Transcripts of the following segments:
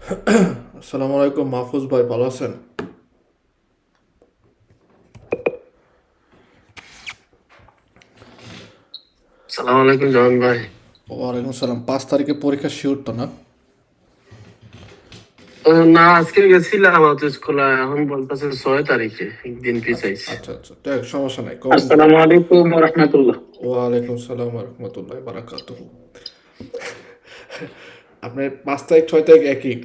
আসসালামু আলাইকুম মাহফুজ ভাই, ভালো আছেন? সালাম আলাইকুম জামান ভাই। ওয়ালাইকুম সালাম। 5 তারিখে পরীক্ষা, শিওর তো না? না, আজকে গেছিলাম তো স্কুলে, এখন বলতেছে 6 তারিখে, একদিন আচ্ছা পিছাইছে। আচ্ছা আচ্ছা, দেখ সমস্যা নাই, কম। আসসালামু আলাইকুম ওয়া রাহমাতুল্লাহ। ওয়ালাইকুম সালাম রহমতুল্লাহ বারাকাতুহু। আপনার 5 তারিখ 6 তারিখ একই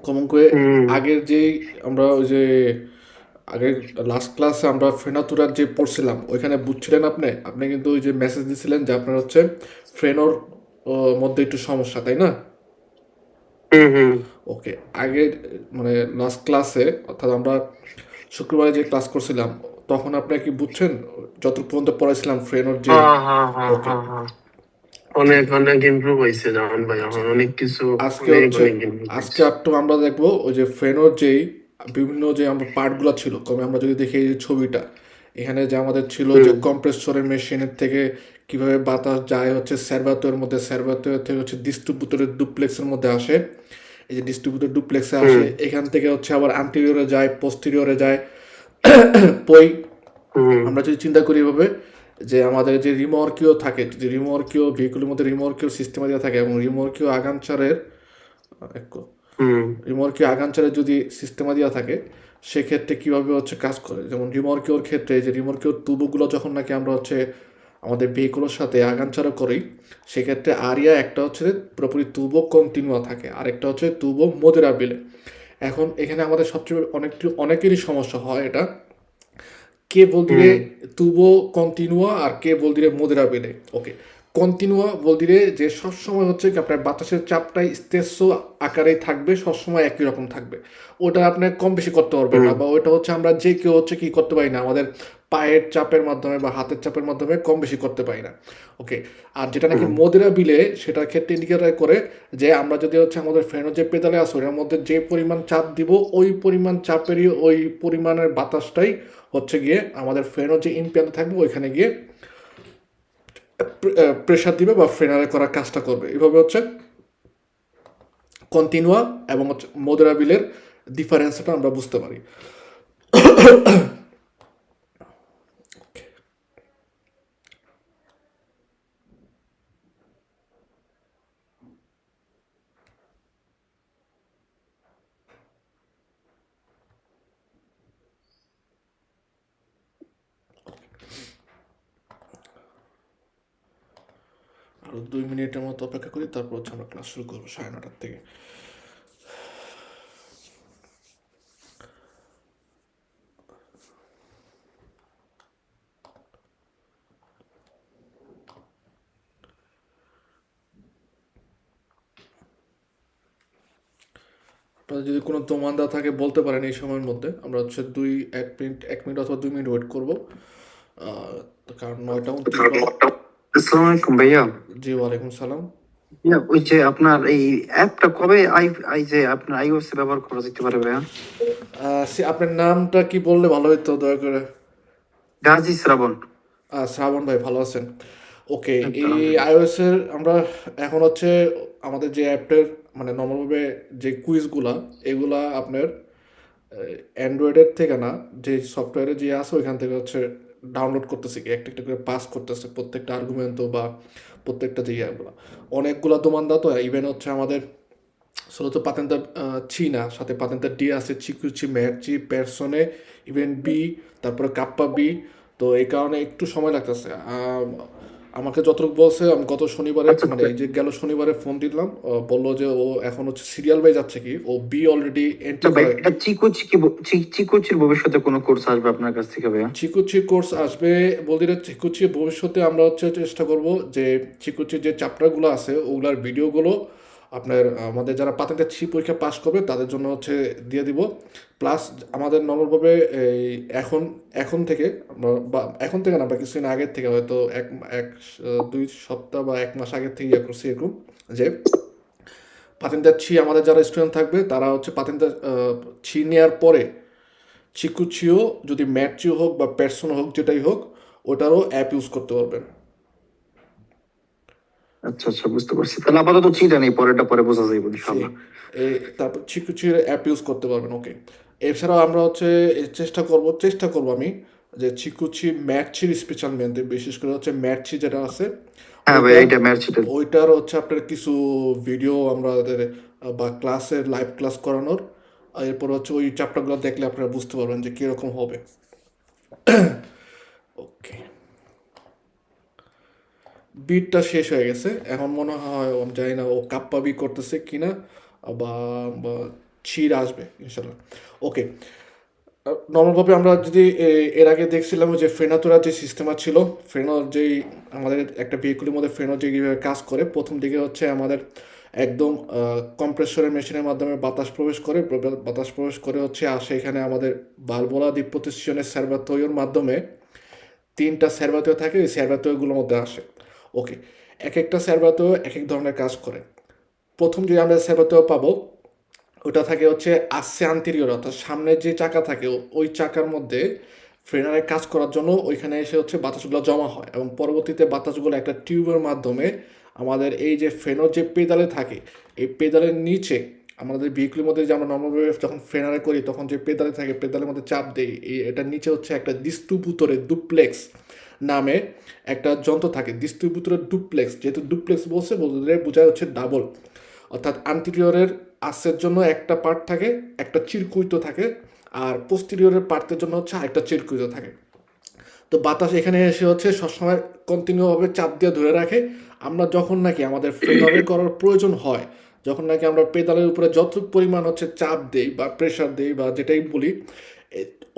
কমন করে। হুম। আগের যেই আমরা ওই যে আগের লাস্ট ক্লাসে আমরা ফ্রেনাতুরার যে পড়ছিলাম, ওইখানে বুঝছিলেন আপনি আপনি কিন্তু ওই যে মেসেজ দিছিলেন যে আপনার হচ্ছে ফ্রেনোর মধ্যে একটু সমস্যা, তাই না? হুম। হুম। ওকে। আগের মানে লাস্ট ক্লাসে, অর্থাৎ আমরা শুক্রবারে যে ক্লাস করছিলাম, তখন আপনি কি বুঝছেন যত পর্যন্ত পড়াইছিলাম ফ্রেনোর যে? হ্যাঁ, হ্যাঁ, হ্যাঁ, ওকে, হ্যাঁ, হ্যাঁ। ঠিক অনেক আছে। অনেক ইমপ্রুভ হয়েছে জামান ভাই, আচ্ছা, এখন অনেক কিছু। আজকে অনেক হচ্ছে অনেক ইমপ্রুভ আজকে হয়েছে। একটু আমরা দেখবো ওই যে ফ্রেনোর যেই বিভিন্ন যে আমরা পার্টগুলো ছিল, কমে আমরা যদি দেখি এই যে ছবিটা, এখানে যে আমাদের ছিল যে হুম। কম্প্রেসরের মেশিনের থেকে কিভাবে বাতাস যায় হচ্ছে স্যারবাতোয়ের মধ্যে, স্যারবাতোয়ের থেকে হচ্ছে ডিস্ট্রিবিউটরের ডুপ্লেক্সের মধ্যে আসে, এই যে ডিস্ট্রিবিউটর ডুপ্লেক্সে হুম। আসে, এখান থেকে হচ্ছে আবার আন্টিরিয়রে যায়, পোস্টিরিয়রে যায়। পই হুম। আমরা যদি চিন্তা করি এভাবে, যে আমাদের যে রিমর্কিও থাকে, যদি রিমর্কিও ভেহিকুলের মধ্যে রিমর্কিও সিস্টেমে দেওয়া থাকে এবং রিমর্কিও আগানচারের হুম। রিমর্কিও আগানচারের যদি সিস্টেমে দেওয়া থাকে, সেক্ষেত্রে কীভাবে হচ্ছে কাজ করে। যেমন রিমর্কিওর ক্ষেত্রে যে রিমর্কিওর তুবুগুলো যখন নাকি আমরা হচ্ছে আমাদের ভেহিকুলের সাথে আগানচারও করি, সেক্ষেত্রে আরিয়া একটা হচ্ছে পুরোপুরি তুবো কন্টিনিউয়া থাকে, আরেকটা হচ্ছে তুবো মদিরাবিলে। এখন এখানে আমাদের সবচেয়ে অনেকেরই সমস্যা হয় এটা, কে vuol dire হুম। tubo continua আর কে vuol dire moderabile। ওকে, কন্টিনুয়া বল দিলে যে সবসময় হচ্ছে কি আপনার বাতাসের চাপটাই স্থির আকারেই থাকবে, সবসময় একই রকম থাকবে। ওটা আপনি কম বেশি করতে পারবেন না, হুম। বা ওইটা হচ্ছে আমরা যে কেউ হচ্ছে কি করতে পারি না, আমাদের পায়ের চাপের মাধ্যমে বা হাতের চাপের মাধ্যমে কম বেশি করতে পারি না। ওকে। আর যেটা নাকি হুম। মদিরা বিলে, সেটার ক্ষেত্রে ইন্ডিকেটার করে যে আমরা যদি হচ্ছে আমাদের ফ্যানের যে পেদালে আছে ওটার মধ্যে যে পরিমাণ চাপ দিব, ওই পরিমাণ চাপেরই ওই পরিমাণের বাতাসটাই হচ্ছে গিয়ে আমাদের ফ্যানও যে ইনপ্যান্ট থাকবে ওইখানে গিয়ে প্রেশার দিবে বা ফ্রেনারে করার কাজটা করবে। এভাবে হচ্ছে কন্টিনুয়া এবং হচ্ছে মোদরাবিলের ডিফারেন্সটা আমরা বুঝতে পারি। আরও 2 মিনিটের মতো অপেক্ষা করি, তারপর হচ্ছে আমরা ক্লাস শুরু করবো 9:30 থেকে। আপনাদের যদি কোনো দোমান্দা থাকে বলতে পারেন, এই সময়ের মধ্যে আমরা হচ্ছে 1 মিনিট অথবা 2 মিনিট ওয়েট করবো। কারণ 9:29 বাজে। আসসালামু আলাইকুম ভাইয়া। জি, ওয়ালাইকুম সালাম। ভাইয়া, ওই যে আপনার এই অ্যাপটা কবে আই যে আপনার iOS এ ব্যবহার করা যেতে পারে ভাইয়া? আপনার নামটা কি বললে ভালো হতো দয়া করে? গাজী শ্রাবণ। শ্রাবণ ভাই, ভালো আছেন? ওকে। এই তো এই আলহামদুলিল্লাহ। আইওএসের আমরা এখন হচ্ছে আমাদের যে অ্যাপটার মানে নর্মালভাবে যে কুইজগুলা, এগুলা আপনার অ্যান্ড্রয়েডের থেকে না, যে সফটওয়্যারে যে আছে ওইখান থেকে হচ্ছে ডাউনলোড করতেছে, কি একটা একটা করে পাস করতেছে প্রত্যেকটা আর্গুমেন্টও বা প্রত্যেকটা যে ইয়াগুলো। অনেকগুলা দোমানদা তো ইভেন হচ্ছে আমাদের solo patenta চীনা, সাথে পাতেন্তা ডি আছে, চিকুচি, মেরচি, পেরসনে, ইভেন বি, তারপরে কাপ্পা বি। তো এই কারণে একটু সময় লাগতেছে। আমাকে যতটুকু বলছে, আমি গত শনিবারে আচ্ছা মানে ভাই, এই যে গেল শনিবারে ফোন দিলাম, বললো যে ও এখন হচ্ছে সিরিয়াল বাই যাচ্ছে, কি ও বি অলরেডি আচ্ছা এন্ট্রি ভাই, করে। এটা চিকুচির ভবিষ্যতে কোনো কোর্স আসবে আপনার কাছ থেকে ভাইয়া? চিকুচি কোর্স আসবে বলতে, চিকুচি ভবিষ্যতে আমরা হচ্ছে চেষ্টা করব যে চিকুচির যে চ্যাপ্টারগুলো আছে ওগুলার ভিডিওগুলো আপনার আমাদের যারা পাতেন্টের পরীক্ষা পাস করবে তাদের জন্য হচ্ছে দিয়ে দিব। প্লাস আমাদের নর্মালভাবে এই এখন এখন থেকে বা এখন থেকে না, আমরা কিছুদিন আগের থেকে হয়তো এক এক 2 সপ্তাহ বা 1 মাস আগের থেকে ইয়ে করছি এরকম, যে পাতেন্টের আমাদের যারা স্টুডেন্ট থাকবে তারা হচ্ছে পাতেন্টের নেওয়ার পরে চিকুচিও, যদি ম্যাটচিও হোক বা পেরসোনা হোক, যেটাই হোক, ওটারও অ্যাপ ইউজ করতে পারবেন। আচ্ছা আচ্ছা, বুঝতে পারছি। তাহলে আপাতত চিন্তা নেই, পরেরটা পরে বোঝা যাবে জি, ইনশাল্লাহ। তারপর চিকুচির অ্যাপ ইউজ করতে পারবেন। ওকে, এছাড়াও আমরা হচ্ছে চেষ্টা করব আমি যে চিকুচি ম্যাটচির স্পেশাল মেনতে, বিশেষ করে হচ্ছে ম্যাটচি যেটা আছে হ্যাঁ ভাই, ওইটার এইটা ম্যাচ। ওইটার হচ্ছে আপনার কিছু ভিডিও আমাদের বা ক্লাসের লাইভ ক্লাস করানোর, আর এরপর হচ্ছে ওই চ্যাপ্টারগুলো দেখলে আপনারা বুঝতে পারবেন যে কীরকম হবে। ওকে, বিটটা শেষ হয়ে গেছে, এখন মনে হয় আমি জানি না ও কাপ্পা বি করতেছে কিনা, বা বা চির আসবে ইনশাল্লাহ। ওকে, নর্মালভাবে আমরা যদি এর আগে দেখছিলাম যে ফ্রেনাতোরা যে সিস্টেম ছিল, ফ্রেনো যেই আমাদের একটা ভেহিকুলের মধ্যে ফ্রেনো যে কীভাবে কাজ করে, প্রথম দিকে হচ্ছে আমাদের একদম কম্প্রেসরের মেশিনের মাধ্যমে বাতাস প্রবেশ করে, বাতাস প্রবেশ করে হচ্ছে আসে এখানে আমাদের বালবোলা ডিপোজিশনের সার্ভাতোয়ের মাধ্যমে। তিনটা স্যারবাতীয় থাকে, ওই স্যারবাতীয়গুলোর মধ্যে আসে। ওকে, এক একটা স্যারবাতীয় এক এক ধরনের কাজ করে। প্রথম যে আমরা স্যারবাতীয় পাবো ওটা থাকে হচ্ছে আসছে আন্তেরিয়র, অর্থাৎ সামনের যে চাকা থাকে ওই চাকার মধ্যে ফ্রেনারে কাজ করার জন্য ওইখানে এসে হচ্ছে বাতাসগুলো জমা হয়, এবং পরবর্তীতে বাতাসগুলো একটা টিউবের মাধ্যমে আমাদের এই যে ফ্রেনোর যে পেদালে থাকে, এই পেদালের নিচে আমাদের ভেহিকুলের মধ্যে যে আমরা নর্মালভাবে যখন ফ্রেনারে করি তখন যে পেদালে থাকে পেদালের মধ্যে চাপ দেই, এটার নিচে হচ্ছে একটা ডিস্ট্রিবিউটরে ডুপ্লেক্স নামে একটা যন্ত্র থাকে। ডিস্ট্রিবিউটরের ডুপ্লেক্স, যেহেতু ডুপ্লেক্স বলছে বলতে বোঝায় হচ্ছে ডাবল, অর্থাৎ আন্টিরিয়রের আসের জন্য একটা পার্ট থাকে, একটা চিরকুইতো থাকে, আর পোস্টিরিয়রের পার্টের জন্য হচ্ছে আরেকটা চিরকুইতো থাকে। তো বাতাস এখানে এসে হচ্ছে সবসময় কন্টিনিউভাবে চাপ দিয়ে ধরে রাখে। আমরা যখন নাকি আমাদের ফ্রেনারে করার প্রয়োজন হয়, যখন নাকি আমরা পেদালের উপরে যতটুকু পরিমাণ হচ্ছে চাপ দেই বা প্রেশার দেই বা যেটাই বলি,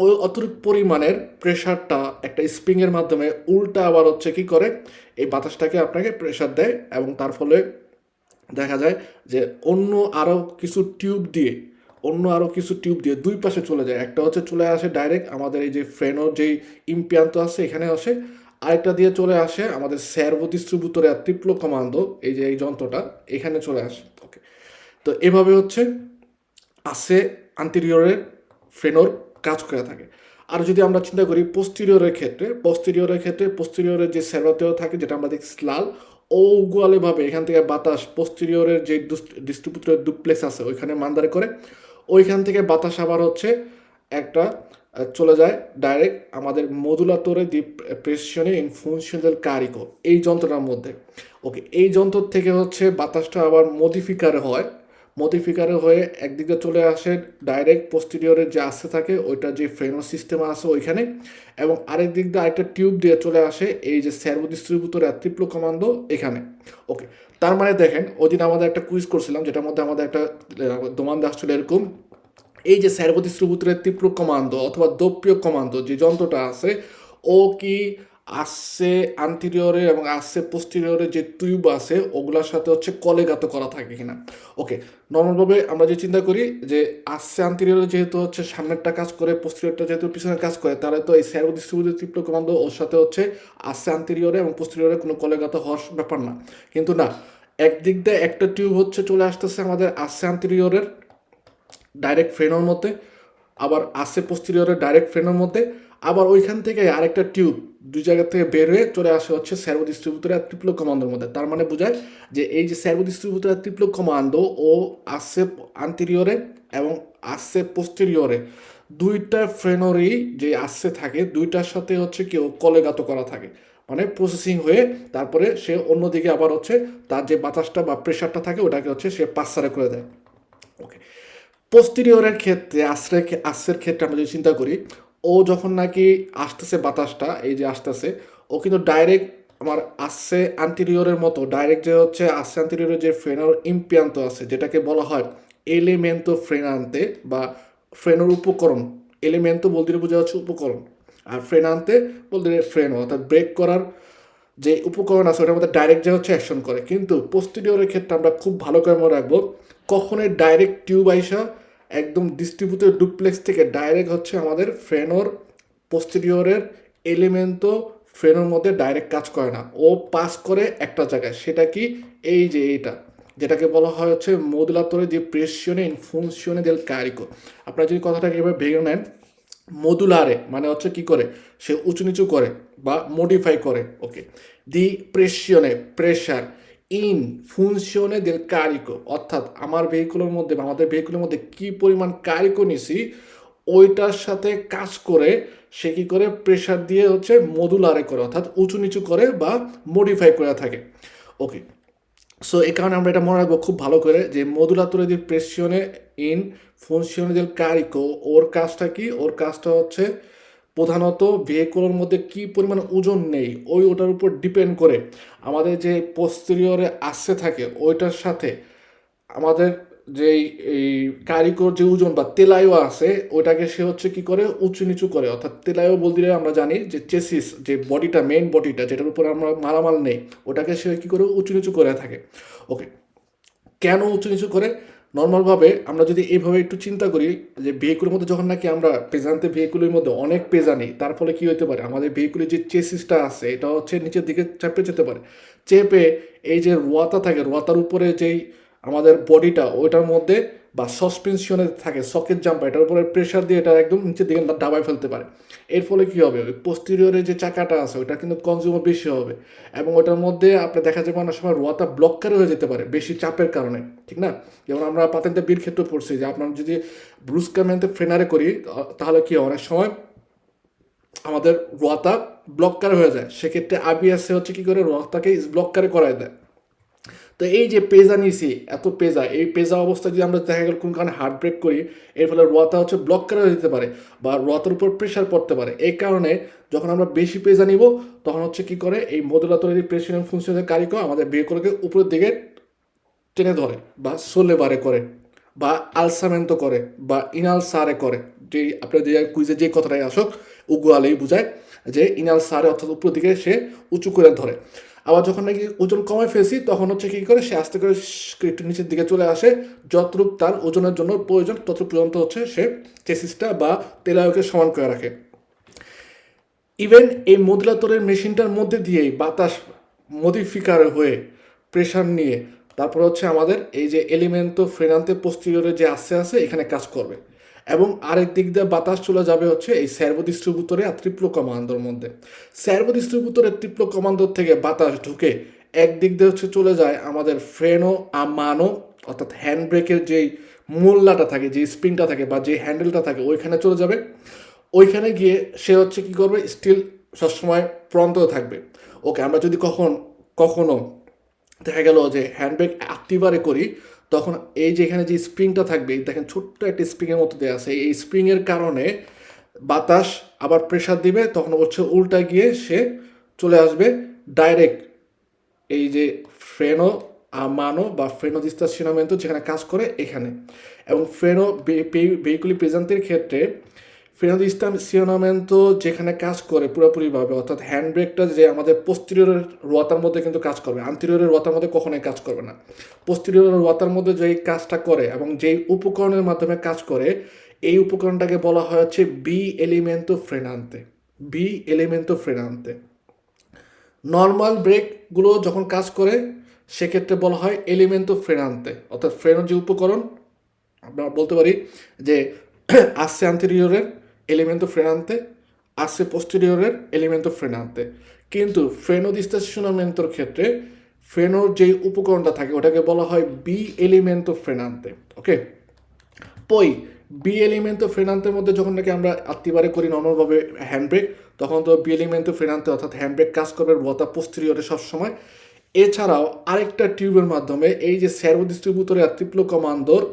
ওই অতটুকু পরিমাণের প্রেশারটা একটা স্প্রিংয়ের মাধ্যমে উল্টা আবার হচ্ছে কি করে, এই বাতাসটাকে আপনাকে প্রেশার দেয়, এবং তার ফলে দেখা যায় যে অন্য আরও কিছু টিউব দিয়ে দুই পাশে চলে যায়। একটা হচ্ছে চলে আসে ডাইরেক্ট আমাদের এই যে ফ্রেনোর যেই ইম্পিয়ান্ত আছে এখানে আসে, আরেকটা দিয়ে চলে আসে আমাদের স্যারভো ডিস্ট্রিবিউটরে আর ট্রিপ্লো কমান্ডো, এই যে এই যন্ত্রটা এখানে চলে আসে। ওকে, তো এভাবে হচ্ছে আসে আন্টেরিয়রের ফ্রেনোর কাজ করে থাকে। আর যদি আমরা চিন্তা করি পোস্টেরিয়রের যে সেরভাতেও থাকে, যেটা আমরা দেখি লাল, ওগুয়ালেভাবে এখান থেকে বাতাস পোস্টেরিয়রের যে ডিস্ট্রিবিউটরের ডুপ্লেক্স আছে ওইখানে মান্দারে করে, ওইখান থেকে বাতাস আবার হচ্ছে একটা চলে যায় ডাইরেক্ট আমাদের মডুলাতরে দি প্রেসিওনে ইন ফুনশন দেল কারিকো, এই যন্ত্রটার মধ্যে। ওকে, এই যন্ত্র থেকে হচ্ছে বাতাসটা আবার মডিফিকারে হয়ে একদিকে চলে আসে ডাইরেক্ট পোস্টেরিয়রের যে আসতে থাকে ওইটা যে ফ্রেনো সিস্টেম আছে ওইখানে, এবং আরেক দিক দিয়ে আরেকটা টিউব দিয়ে চলে আসে এই যে স্যারভো ডিস্ট্রিবিউটর আর ট্রিপ্লো কমান্ডো এখানে। ওকে, তার মানে দেখেন ওদিন আমাদের একটা কুইজ করছিলাম যেটার মধ্যে আমাদের একটা দোমান আসছিল এরকম, এই যে স্যারভো ডিস্ট্রিবিউটরের তীব্র কমান্ডো অথবা দপ্রিয় কমান্ডো যে যন্ত্রটা আছে, ও কি আসছে আন্টিরিয়রে এবং আসছে পোস্টিরিয়রে যে টিউব আছে ওগুলোর সাথে হচ্ছে কলেগাত করা থাকে কিনা। ওকে, নর্মালভাবে আমরা যে চিন্তা করি যে আসছে আন্টিরিয়রে যেহেতু হচ্ছে সামনেরটা কাজ করে, পোস্টিরিয়রটা যেহেতু পিছনে কাজ করে, তাহলে তো এই স্যারভো ডিস্ট্রিবিউটর তীব্র কমান্ডো ওর সাথে হচ্ছে আসছে আন্টিরিয়রে এবং পোস্টিরিয়রে কোনো কলেগাত হওয়ার ব্যাপার না। কিন্তু না, একদিক দিয়ে একটা টিউব হচ্ছে চলে আসতেছে আমাদের আসছে আন্টিরিয়রের ডাইরেক্ট ফ্রেনোর মধ্যে, আবার আসে পোস্টেরিয়রের ডাইরেক্ট ফ্রেনোর মধ্যে, আবার ওইখান থেকে আরেকটা টিউব দুই জায়গা থেকে বের হয়ে চলে আসে হচ্ছে স্যারভো ডিস্ট্রিবিউটর আর ট্রিপ্লো কমান্ডোর মধ্যে। তার মানে বোঝায় যে এই যে স্যারভো ডিস্ট্রিবিউটর আর ট্রিপ্লো কমান্ডো ও আসছে আন্টেরিয়রে এবং আসছে পোস্টেরিয়রে, দুইটা ফ্রেনোরই যে আসছে থাকে দুইটার সাথে হচ্ছে কেউ কলেগাত করা থাকে, মানে প্রসেসিং হয়ে তারপরে সে অন্যদিকে আবার হচ্ছে তার যে বাতাসটা বা প্রেশারটা থাকে ওটাকে হচ্ছে সে পাসারে করে দেয়। ওকে, পোস্টেরিয়রের ক্ষেত্রে আশ্রের ক্ষেত্রে আমরা যদি চিন্তা করি, ও যখন নাকি আসতেছে বাতাসটা এই যে আসতেছে, ও কিন্তু ডাইরেক্ট আমার আসছে আন্টেরিয়রের মতো ডাইরেক্ট যে হচ্ছে আসছে আন্টেরিয়রের যে ফ্রেনোর ইম্পিয়ান্ত আছে যেটাকে বলা হয় এলিমেন্টো ফ্রেনান্তে বা ফ্রেনোর উপকরণ। এলিমেন্টো বলতে বোঝা হচ্ছে উপকরণ, আর ফ্রেনান্তে বলতে ফ্রেনো অর্থাৎ ব্রেক করার যে উপকরণ আছে ওটার মধ্যে ডাইরেক্ট যে হচ্ছে অ্যাকশন করে। কিন্তু পোস্টেরিয়রের ক্ষেত্রে আমরা খুব ভালো করে মনে রাখবো, কখনোই ডাইরেক্ট টিউব আইসা একদম ডিস্ট্রিবিউটর ডুপ্লেক্স থেকে ডাইরেক্ট হচ্ছে আমাদের ফ্রেনোর পোস্টেরিয়রের এলিমেন্টও ফ্রেনোর মধ্যে ডাইরেক্ট কাজ করে না, ও পাস করে একটা জায়গায়, সেটা কি এই যে এইটা যেটাকে বলা হয় হচ্ছে মডুলাতরে যে প্রেসিওনে ইন ফুনশনে দেল কারিকো। আপনারা যদি কথাটাকে এভাবে ভেঙে নেন, মডুলারে মানে হচ্ছে কি করে সে উঁচু নিচু করে বা মডিফাই করে। ওকে, দি প্রেসিওনে প্রেশার ইন ফুনশনে দেল কারিকো, অর্থাৎ আমার ভেহিকুলের মধ্যে বা আমাদের ভেহিকুলের মধ্যে কি পরিমাণ কারিকো নিছি ওইটার সাথে কাজ করে সে কি করে প্রেশার দিয়ে হচ্ছে মডুলারে করে, অর্থাৎ উঁচু নিচু করে বা মডিফাই করে থাকে। ওকে, সো এই কারণে আমরা এটা মনে রাখবো খুব ভালো করে যে মডুলাতোরে দি প্রেসিওনে ইন ফুনশনে দেল কারিকো, ওর কাজটা কি, ওর কাজটা হচ্ছে প্রধানত ভেহিকুলের মধ্যে কি পরিমাণ ওজন নেই ওটার উপর ডিপেন্ড করে আমাদের যে পোস্টেরিয়রে আসতে থাকে ওইটার সাথে আমাদের যেই এই কারিকর যে ওজন বা তেলায়ও আছে ওইটাকে সে হচ্ছে কি করে উঁচু নিচু করে, অর্থাৎ তেলায়ও বলতে গেলে আমরা জানি যে চেসিস যে বডিটা মেইন বডিটা যেটার উপর আমরা মালামাল নেই ওটাকে সে কি করে উঁচু নিচু করে থাকে। ওকে, কেন উঁচু নিচু করে? নর্মালভাবে আমরা যদি এইভাবে একটু চিন্তা করি যে ভেহিকুলের মধ্যে যখন নাকি আমরা পেজান্তে ভেহিকুলের মধ্যে অনেক পেজা নিই তার ফলে কি হতে পারে আমাদের ভেহিকুলের যে চেসিসটা আছে এটা হচ্ছে নিচের দিকে চেপে যেতে পারে, চেপে এই যে রোয়াতা থাকে রোয়াতার উপরে যেই আমাদের বডিটা ওইটার মধ্যে বা সাসপেনশনে থাকে সকেট জাম্পার এটার উপরে প্রেশার দিয়ে এটা একদম নিচের দিকে দাবায় ফেলতে পারে। এর ফলে কী হবে, ওই পোস্টেরিয়রে যে চাকাটা আছে ওটা কিন্তু কনজিউমার বেশি হবে এবং ওটার মধ্যে আপনি দেখা যাবে অনেক সময় রোয়াতা ব্লকারে হয়ে যেতে পারে বেশি চাপের কারণে, ঠিক না? যেমন আমরা পাতেন্তে বীর ক্ষেত্রে পড়ছি যে আপনার যদি ব্রুস্কামেন্টে ফ্রেনারে করি তাহলে কি হয় অনেক সময় আমাদের রোয়াতা ব্লকারে হয়ে যায়, সেক্ষেত্রে আবিএসে হচ্ছে কি করে রোয়াতাকে ব্লকারে করায় দেয়। তো এই যে পেজা নিছি এত পেজা, এই পেজা অবস্থায় যদি আমরা দেখা গেল কোন কারণে হার্ট ব্রেক করি এর ফলে রোয়াতা হচ্ছে ব্লক করা যেতে পারে বা রোয়াতার উপর প্রেশার পড়তে পারে। এই কারণে যখন আমরা বেশি পেজা নিব তখন হচ্ছে কি করে এই মডুলাতরি প্রেশার ফুংশনের কারিকর আমাদের ভেহিকলকে উপরের দিকে টেনে ধরে বা সোলে বারে করে বা আলসামেন্তো করে বা ইনাল সারে করে, যে আপনার যে কুইজে যে কথাটাই আসুক উগুয়ালেই বোঝায় যে ইনাল সারে অর্থাৎ উপর দিকে সে উঁচু করে ধরে। আবার যখন নাকি ওজন কমায় ফেলছি তখন হচ্ছে কী করে সে আস্তে করে একটু নিচের দিকে চলে আসে, যতটুক তার ওজনের জন্য প্রয়োজন ততটুক পর্যন্ত হচ্ছে সে চেসিসটা বা তেলায়কে সমান করে রাখে। ইভেন এই মডুলাতরের মেশিনটার মধ্যে দিয়েই বাতাস মডিফিকার হয়ে প্রেশার নিয়ে তারপর হচ্ছে আমাদের এই যে এলিমেন্টো ফ্রেনান্তে পোস্টিরিয়রে যে আছে এখানে কাজ করবে এবং আরেক দিক দিয়ে বাতাস চলে যাবে হচ্ছে এই সার্ভো ডিস্ট্রিবিউটরে আর ট্রিপ্লো কমান্ডোর মধ্যে। সার্ভো ডিস্ট্রিবিউটরের ট্রিপ্লো কমান্ডোর থেকে বাতাস ঢুকে একদিক দিয়ে হচ্ছে চলে যায় আমাদের ফ্রেনো আমানো অর্থাৎ হ্যান্ড ব্রেকের যেই মূল্যটা থাকে যে স্প্রিংটা থাকে বা যে হ্যান্ডেলটা থাকে ওইখানে চলে যাবে। ওইখানে গিয়ে সে হচ্ছে কি করবে স্টিল সবসময় প্রন্ত থাকবে। ওকে, আমরা যদি কখনো দেখা গেল যে হ্যান্ডব্রেক অ্যাক্টিভারে করি তখন এই যে এখানে যে স্প্রিংটা থাকবে দেখেন ছোট্ট একটা স্প্রিংয়ের মতো দেওয়া আছে, এই স্প্রিংয়ের কারণে বাতাস আবার প্রেশার দিবে তখন হচ্ছে উল্টা গিয়ে সে চলে আসবে ডাইরেক্ট এই যে ফ্রেনো আমানো বা ফ্রেনো দিস্তাসিনামেন্তো যেখানে কাজ করে এখানে। এবং ফ্রেনো ভেহিকুলি প্রেজেন্টের ক্ষেত্রে ফ্রেনো দিস্তাসিনামেন্তো যেখানে কাজ করে পুরোপুরিভাবে অর্থাৎ হ্যান্ড ব্রেকটা যে আমাদের পোস্টেরিয়রের রোয়াতার মধ্যে কিন্তু কাজ করবে, আন্তেরিয়রের রোয়াতার মধ্যে কখনোই কাজ করবে না। পোস্টেরিয়রের রোয়াতার মধ্যে যেই কাজটা করে এবং যেই উপকরণের মাধ্যমে কাজ করে এই উপকরণটাকে বলা হয় হচ্ছে বি এলিমেন্টো ফ্রেনান্তে। বি এলিমেন্টো ফ্রেনান্তে নর্মাল ব্রেকগুলো যখন কাজ করে সেক্ষেত্রে বলা হয় এলিমেন্টো ফ্রেনান্তে, অর্থাৎ ফ্রেনোর যে উপকরণ আমরা বলতে পারি যে আসছে আন্তেরিয়রের এলিমেন্টো ফ্রেনান্তে, আসছে পোস্টেরিয়রের এলিমেন্টো ফ্রেনান্তে। কিন্তু ফ্রেনো দিস্তাসিনামেন্টোর ক্ষেত্রে ফ্রেনোর যেই উপকরণটা থাকে ওটাকে বলা হয় বি এলিমেন্টো ফ্রেনান্তে। ওকে, পই বি এলিমেন্টো ফ্রেনান্তের মধ্যে যখন নাকি আমরা আত্মীবারে করি নর্মালভাবে হ্যান্ডব্রেক তখন তো বি এলিমেন্টো ফ্রেনান্তে অর্থাৎ হ্যান্ডব্রেক কাজ করবে রোয়াতা পোস্টেরিয়রে সবসময়। এছাড়াও আরেকটা টিউবের মাধ্যমে এই যে সার্ভো ডিস্ট্রিবিউটরে আর ট্রিপ্লো কমান্ডোর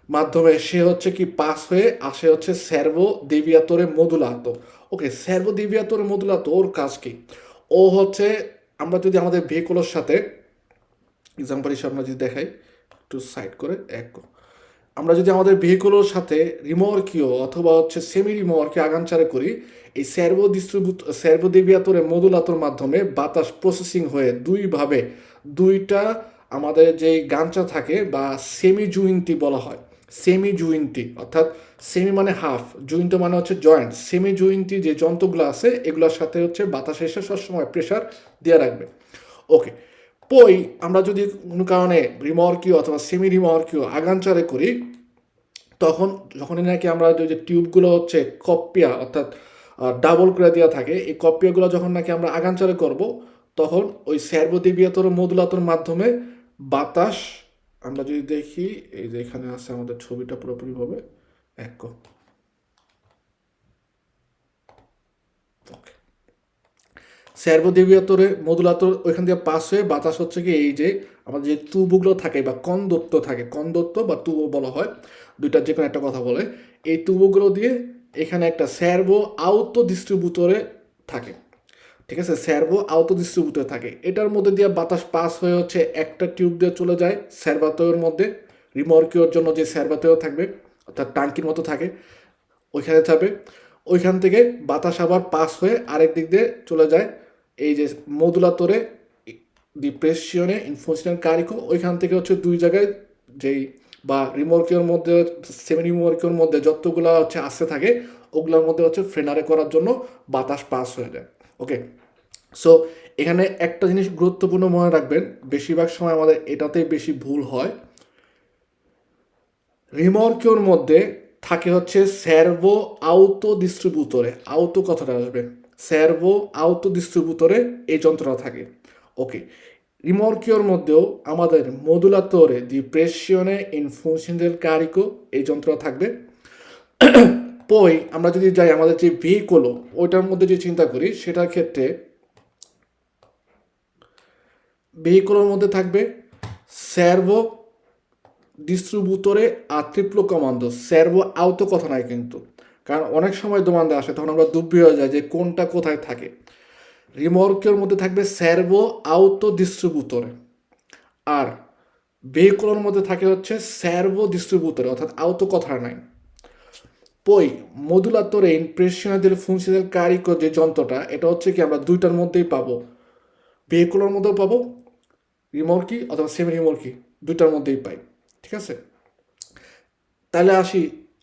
মাধ্যমে সে হচ্ছে কি পাস হয়ে আসে হচ্ছে সার্ভো দেভিয়াতোরে মডুলাতো। ওকে, সার্ভো দেভিয়াতোরে মডুলাতো ওর কাজ কি? ও হচ্ছে আমরা যদি আমাদের ভেহিকলের সাথে এক্সাম্পল হিসেবে আমরা যদি দেখাই একটু সাইড করে আমরা যদি আমাদের ভেহিকলের সাথে রিমর্কিও অথবা হচ্ছে সেমি রিমর্কে আগানচারে করি এই সার্ভো দেভিয়াতোরে মডুলাতোর মাধ্যমে বাতাস প্রসেসিং হয়ে দুইভাবে দুইটা আমাদের যে গাঞ্চা থাকে বা সেমি জুইন্টি বলা হয়, সেমি জুইন্টি অর্থাৎ সেমি মানে হাফ, জুইন্ট মানে হচ্ছে জয়েন্ট, সেমি জুইন্টি যে যন্ত্রগুলো আছে এগুলোর সাথে হচ্ছে বাতাস এসে সবসময় প্রেশার দেওয়া রাখবে। ওকে, পই আমরা যদি কোনো কারণে রিমর্কিও অথবা সেমি রিমর্কিও আগানচারে করি তখন যখনই নাকি আমরা যে টিউবগুলো হচ্ছে কপ্পিয়া অর্থাৎ ডাবল করে দেওয়া থাকে এই কপ্পিয়াগুলো যখন নাকি আমরা আগানচারে করব তখন ওই স্যারভো দেবিয়াতর মডুলাতর মাধ্যমে বাতাস, আমরা যদি দেখি এই যে এখানে আছে আমাদের ছবিটা পুরোপুরিভাবে এক, স্যারভো দেবিয়াতরে মডুলাতর ওইখান দিয়ে পাস হয়ে বাতাস হচ্ছে কি এই যে আমাদের যে তুবুগুলো থাকে বা কন্দত্ব থাকে, কন্দত্ব বা তুবো বলা হয়, দুইটার যে কোনো একটা কথা বলে, এই তুবুগুলো দিয়ে এখানে একটা স্যারভো আউটো ডিস্ট্রিবিউটরে থাকে। ঠিক আছে, স্যারভো আউটো ডিস্ট্রিবিউটর থাকে, এটার মধ্যে দিয়ে বাতাস পাস হয়ে হচ্ছে একটা টিউব দিয়ে চলে যায় স্যারভাতয়ের মধ্যে, রিমর্কিওর জন্য যে স্যারভাতয় থাকবে অর্থাৎ টাঙ্কির মতো থাকে ওইখানে যাবে, ওইখান থেকে বাতাস আবার পাস হয়ে আরেক দিক দিয়ে চলে যায় এই যে মডুলাতরে ডিপ্রেশনে ইনফোশনাল কারিকো, ওইখান থেকে হচ্ছে দুই জায়গায় যেই বা রিমর্কিওর মধ্যে সেমি রিমর্কিওর মধ্যে যতগুলো হচ্ছে আসতে থাকে ওগুলোর মধ্যে হচ্ছে ফ্রেনারে করার জন্য বাতাস পাস হয়ে যায়। ওকে, সো এখানে একটা জিনিস গুরুত্বপূর্ণ মনে রাখবেন, বেশিরভাগ সময় আমাদের এটাতেই বেশি ভুল হয়। রিমর্কিওর মধ্যে থাকে হচ্ছে স্যারভো আউটো ডিস্ট্রিবিউটরে, আউটো কথাটা আসবে, স্যারভো আউটো ডিস্ট্রিবিউটরে এই যন্ত্রটা থাকে। ওকে, রিমর্কিওর মধ্যেও আমাদের মডুলাতরে দি প্রেসিওনে ইন ফুনশন del carico এই যন্ত্রটা থাকবে। পই আমরা যদি যাই আমাদের যে ভেহিকল ওইটার মধ্যে যে চিন্তা করি সেটার ক্ষেত্রে ভেহিকলের মধ্যে থাকবে স্যারভো ডিস্ট্রিবিউটরে আর ট্রিপ্লো কমান্ডো, স্যারভো আউটো কথা নাই কিন্তু, কারণ অনেক সময় দোমান্দা আসে তখন আমরা দুব্বি হয়ে যায় যে কোনটা কোথায় থাকে। রিমর্কের মধ্যে থাকবে স্যারভো আউটো ডিস্ট্রিবিউটরে, আর ভেহিকলের মধ্যে থাকে হচ্ছে স্যারভো ডিস্ট্রিবিউটরে, অর্থাৎ আউটো কথা নাই। পই মডুলাতরে ইমপ্রেশনাদের ফুনশনাল কারিকো যে যন্ত্রটা, এটা হচ্ছে কি আমরা দুইটার মধ্যেই পাবো, ভেহিকলের মধ্যেও পাবো, রিমর্কি অথবা সেমি রিমর্কি দুইটার মধ্যেই পাই। ঠিক আছে, তাহলে আসি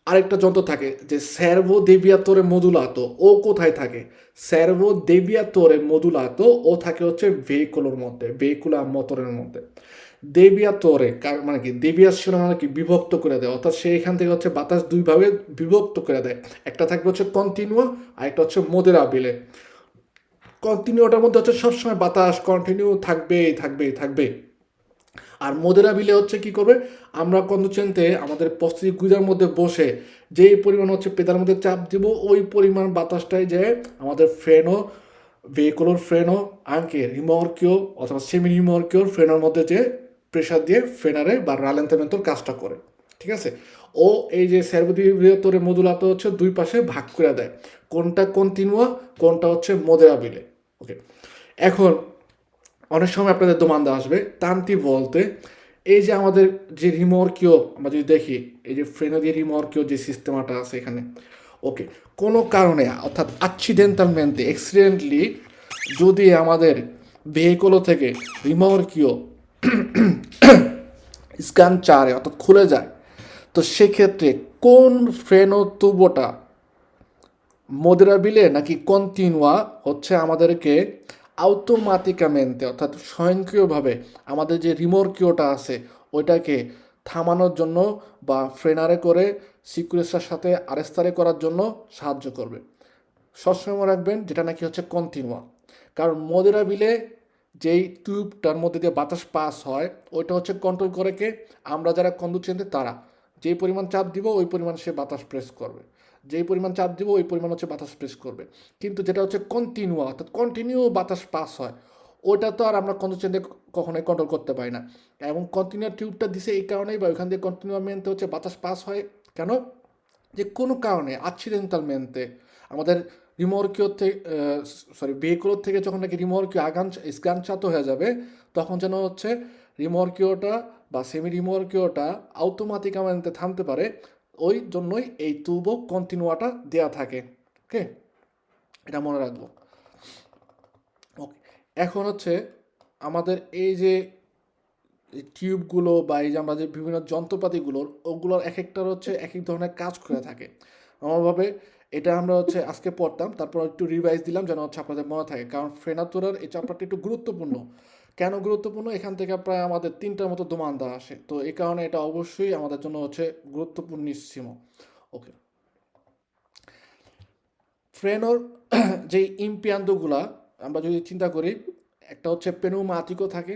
আরেকটা যন্ত্র থাকে যে স্যারভো দেবিয়াতোরে মডুলাতো, ও কোথায় থাকে? স্যারভো দেবিয়াতোরে মডুলাতো ও থাকে হচ্ছে ভেহিকুলার মধ্যে, ভেহিকুলার মোটরের মধ্যে। দেবিয়াতোরে মানে কি, দেবিয়াশন মানে কি বিভক্ত করে দেয়, অর্থাৎ সে এখান থেকে হচ্ছে বাতাস দুই ভাগে বিভক্ত করে দেয়, একটা থাকবে হচ্ছে কন্টিনিউয়া আর একটা হচ্ছে মোদেরাবিলে। কন্টিনিউটার মধ্যে হচ্ছে সবসময় বাতাস কন্টিনিউ থাকবেই থাকবেই থাকবে, আর মোদেরা বিলে হচ্ছে কি করবে, আমরা কন্ডুচেন্টে আমাদের পশ্চিম গুজার মধ্যে বসে যেই পরিমাণ হচ্ছে পেদার মধ্যে চাপ দিব ওই পরিমাণ বাতাসটাই যে আমাদের ফ্রেনো ভেহিকুলার ফ্রেনো আঙ্কে রিমর্কিও অথবা সেমি রিমর্কিওর ফ্রেনের মধ্যে যে প্রেশার দিয়ে ফ্রেনারে বা রালেন্টামেন্টর কাজটা করে। ঠিক আছে, ও এই যে সার্বদিবৃহত্তরে মডুলাতে হচ্ছে দুই পাশে ভাগ করে দেয়, কোনটা কন্টিনিউয়া কোনটা হচ্ছে মোদেরা বিলে। ওকে, এখন অনেক সময় আপনাদের দোমান্দা আসবে টানতি বলতে, এই যে আমাদের যে রিমর্কিও আমরা যদি দেখি এই যে ফ্রেনো দিয়ে রিমর্কিও যে সিস্টেমটা আছে এখানে। ওকে, কোনো কারণে অর্থাৎ অ্যাক্সিডেন্টালমেন্টে অ্যাক্সিডেন্টলি যদি আমাদের ভেহিকল থেকে রিমর্কিও স্ক্যান চারে অর্থাৎ খুলে যায়, তো সেক্ষেত্রে কোন ফ্রেনো তুবোটা মোদেরাবিলে নাকি কন্টিনুয়া হচ্ছে আমাদেরকে আউটোমাটিকামেন্টে অর্থাৎ স্বয়ংক্রিয়ভাবে আমাদের যে রিমোর্কিওটা আছে ওইটাকে থামানোর জন্য বা ফ্রেনারে করে সিকুয়েন্সের সাথে আরেস্তারে করার জন্য সাহায্য করবে। সবসময় রাখবেন যেটা নাকি হচ্ছে কন্টিনুয়া, কারণ মোদেরাবিলে যেই টিউবটার মধ্যে দিয়ে বাতাস পাস হয় ওইটা হচ্ছে কন্ট্রোল করে কে, আমরা যারা কন্ডুচেন্টে তারা যেই পরিমাণ চাপ দিব ওই পরিমাণ সে বাতাস প্রেস করবে, যেই পরিমাণ চাপ দিব ওই পরিমাণ হচ্ছে বাতাস প্রেস করবে। কিন্তু যেটা হচ্ছে কন্টিনিউয়া অর্থাৎ কন্টিনিউ বাতাস পাস হয় ওইটা তো আর আমরা কন্ডুচেন্টে কখনোই কন্ট্রোল করতে পারি না। এবং কন্টিনিউ টিউবটা দিছে এই কারণেই বা ওইখান দিয়ে কন্টিনিউ মেনতে হচ্ছে বাতাস পাস হয় কেন, যে কোনো কারণে অ্যাক্সিডেন্টালমেন্টে আমাদের রিমর্কিওর থেকে ভেহিকুলোর থেকে যখন নাকি রিমর্কিও স্গানচাত হয়ে যাবে তখন যেন হচ্ছে রিমর্কিওটা বা সেমি রিমর্কিওটা আউটোমাটিকামেন্টে থামতে পারে, ওই জন্যই এই তুবো কন্টিনিউয়াটা দেয়া থাকে। ওকে, এটা মনে রাখবো। ওকে, এখন হচ্ছে আমাদের এই যে টিউবগুলো বা এই যে আমরা যে বিভিন্ন যন্ত্রপাতিগুলোর ওগুলোর এক একটার হচ্ছে এক এক ধরনের কাজ করে থাকে। normalভাবে এটা আমরা হচ্ছে আজকে পড়তাম, তারপর একটু রিভাইজ দিলাম যেন হচ্ছে আপনাদের মনে থাকে, কারণ ফ্রেনাতুরার এই চ্যাপ্টারটা একটু গুরুত্বপূর্ণ। কেন গুরুত্বপূর্ণ, এখান থেকে প্রায় আমাদের 3টার মতো দোমান্দা আসে, তো এই কারণে এটা অবশ্যই আমাদের জন্য হচ্ছে গুরুত্বপূর্ণিসিম। ওকে, ফ্রেনোর যেই ইম্পিয়ান্দোগুলা আমরা যদি চিন্তা করি, একটা হচ্ছে পেনৌমাতিকও থাকে।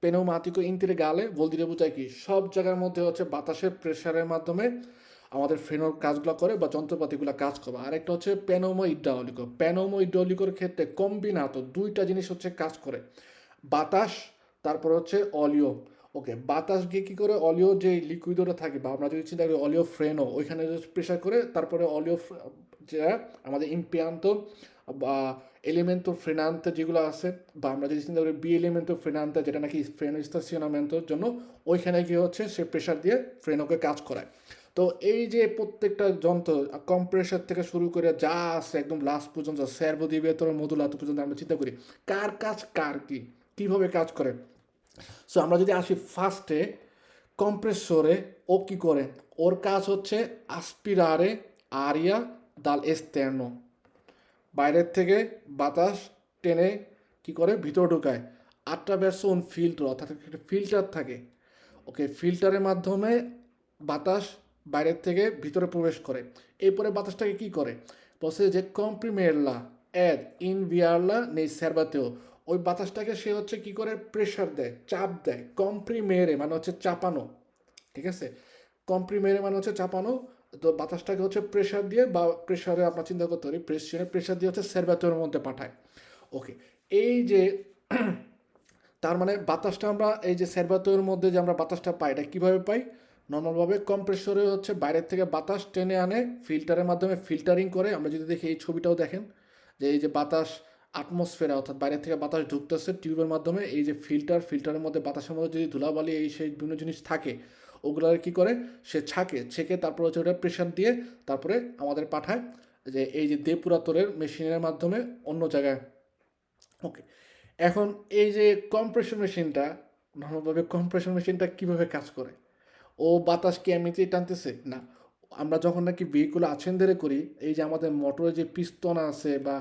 পেনৌমাতিকো ইন্তেগ্রালে vuol dire বোঝায় কি সব জায়গার মধ্যে হচ্ছে বাতাসের প্রেসারের মাধ্যমে আমাদের ফ্রেনোর কাজগুলো করে বা যন্ত্রপাতিগুলো কাজ করে। আরেকটা হচ্ছে পেনৌমো ইড্রাউলিকো। পেনৌমো ইড্রাউলিকোর ক্ষেত্রে কম্বিনাতো দুইটা জিনিস হচ্ছে কাজ করে, বাতাস তারপর হচ্ছে অলিও। ওকে, বাতাস গিয়ে কী করে অলিও যে লিকুইডটা থাকে বা আমরা যদি চিন্তা করি অলিও ফ্রেনো, ওইখানে প্রেশার করে তারপরে অলিও যেটা আমাদের ইম্পিয়ান্তো বা এলিমেন্টো ফ্রেনান্তে যেগুলো আছে, বা আমরা যদি চিন্তা করি বি এলিমেন্টো ফ্রেনান্তে যেটা নাকি ফ্রেনো স্টেশনামেন্টোর জন্য, ওইখানে গিয়ে হচ্ছে সে প্রেশার দিয়ে ফ্রেনোকে কাজ করায়। তো এই যে প্রত্যেকটা যন্ত্র কম্প্রেসার থেকে শুরু করে যা আছে একদম লাস্ট পর্যন্ত সার্ভো দিবেতর মধুলাত পর্যন্ত আমরা চিন্তা করি কার কাজ কার কি কীভাবে কাজ করে। সো আমরা যদি আসি ফার্স্টে কম্প্রেসরে, ও কী করে, ওর কাজ হচ্ছে আসপিরারে আরিয়া দাল এস্তের্নো, বাইরের থেকে বাতাস টেনে কি করে ভিতর ঢুকায়। attraverso un filtro, অর্থাৎ একটা ফিল্টার থাকে। ওকে, ফিল্টারের মাধ্যমে বাতাস বাইরের থেকে ভিতরে প্রবেশ করে। এরপরে বাতাসটাকে কি করে, বলছে যে কম্প্রিমেরলা এড ইনভিয়ারলা নেই সেরবাতেও, ওই বাতাসটাকে সে হচ্ছে কি করে প্রেশার দেয়, চাপ দেয়। কম্প্রিমেরে মানে হচ্ছে চাপানো, ঠিক আছে, কম্প্রিমেরে মানে হচ্ছে চাপানো। তো বাতাসটাকে হচ্ছে প্রেশার দিয়ে বা প্রেশারে আমরা চিন্তা করতে পারি প্রেশার দিয়ে হচ্ছে সেরবাতেওর মধ্যে পাঠায়। ওকে, এই যে তার মানে বাতাসটা আমরা এই যে সেরবাতেওর মধ্যে যে আমরা বাতাসটা পাই, এটা কীভাবে পাই, নর্মালভাবে কম্প্রেসরে হচ্ছে বাইরের থেকে বাতাস টেনে আনে ফিল্টারের মাধ্যমে ফিল্টারিং করে। আমরা যদি দেখি এই ছবিটাও দেখেন যে এই যে বাতাস আটমসফেরা অর্থাৎ বাইরের থেকে বাতাস ঢুকতেছে টিউবের মাধ্যমে, এই যে ফিল্টারের মধ্যে বাতাসের মধ্যে যদি ধুলাবালি এই সেই বিভিন্ন জিনিস থাকে, ওগুলোর কী করে সে ছেঁকে তারপর হচ্ছে ওটা প্রেশার দিয়ে তারপরে আমাদের পাঠায় যে এই যে depuratore মেশিনের মাধ্যমে অন্য জায়গায়। ওকে, এখন এই যে কম্প্রেশন মেশিনটা, নর্মালভাবে কম্প্রেশন মেশিনটা কীভাবে কাজ করে, ও বাতাস কি এমনিতেই টানতেছে না। আমরা যখন নাকি ভেহিকুল আছেন করি, এই যে আমাদের মোটরের যে পিস্তন আছে বা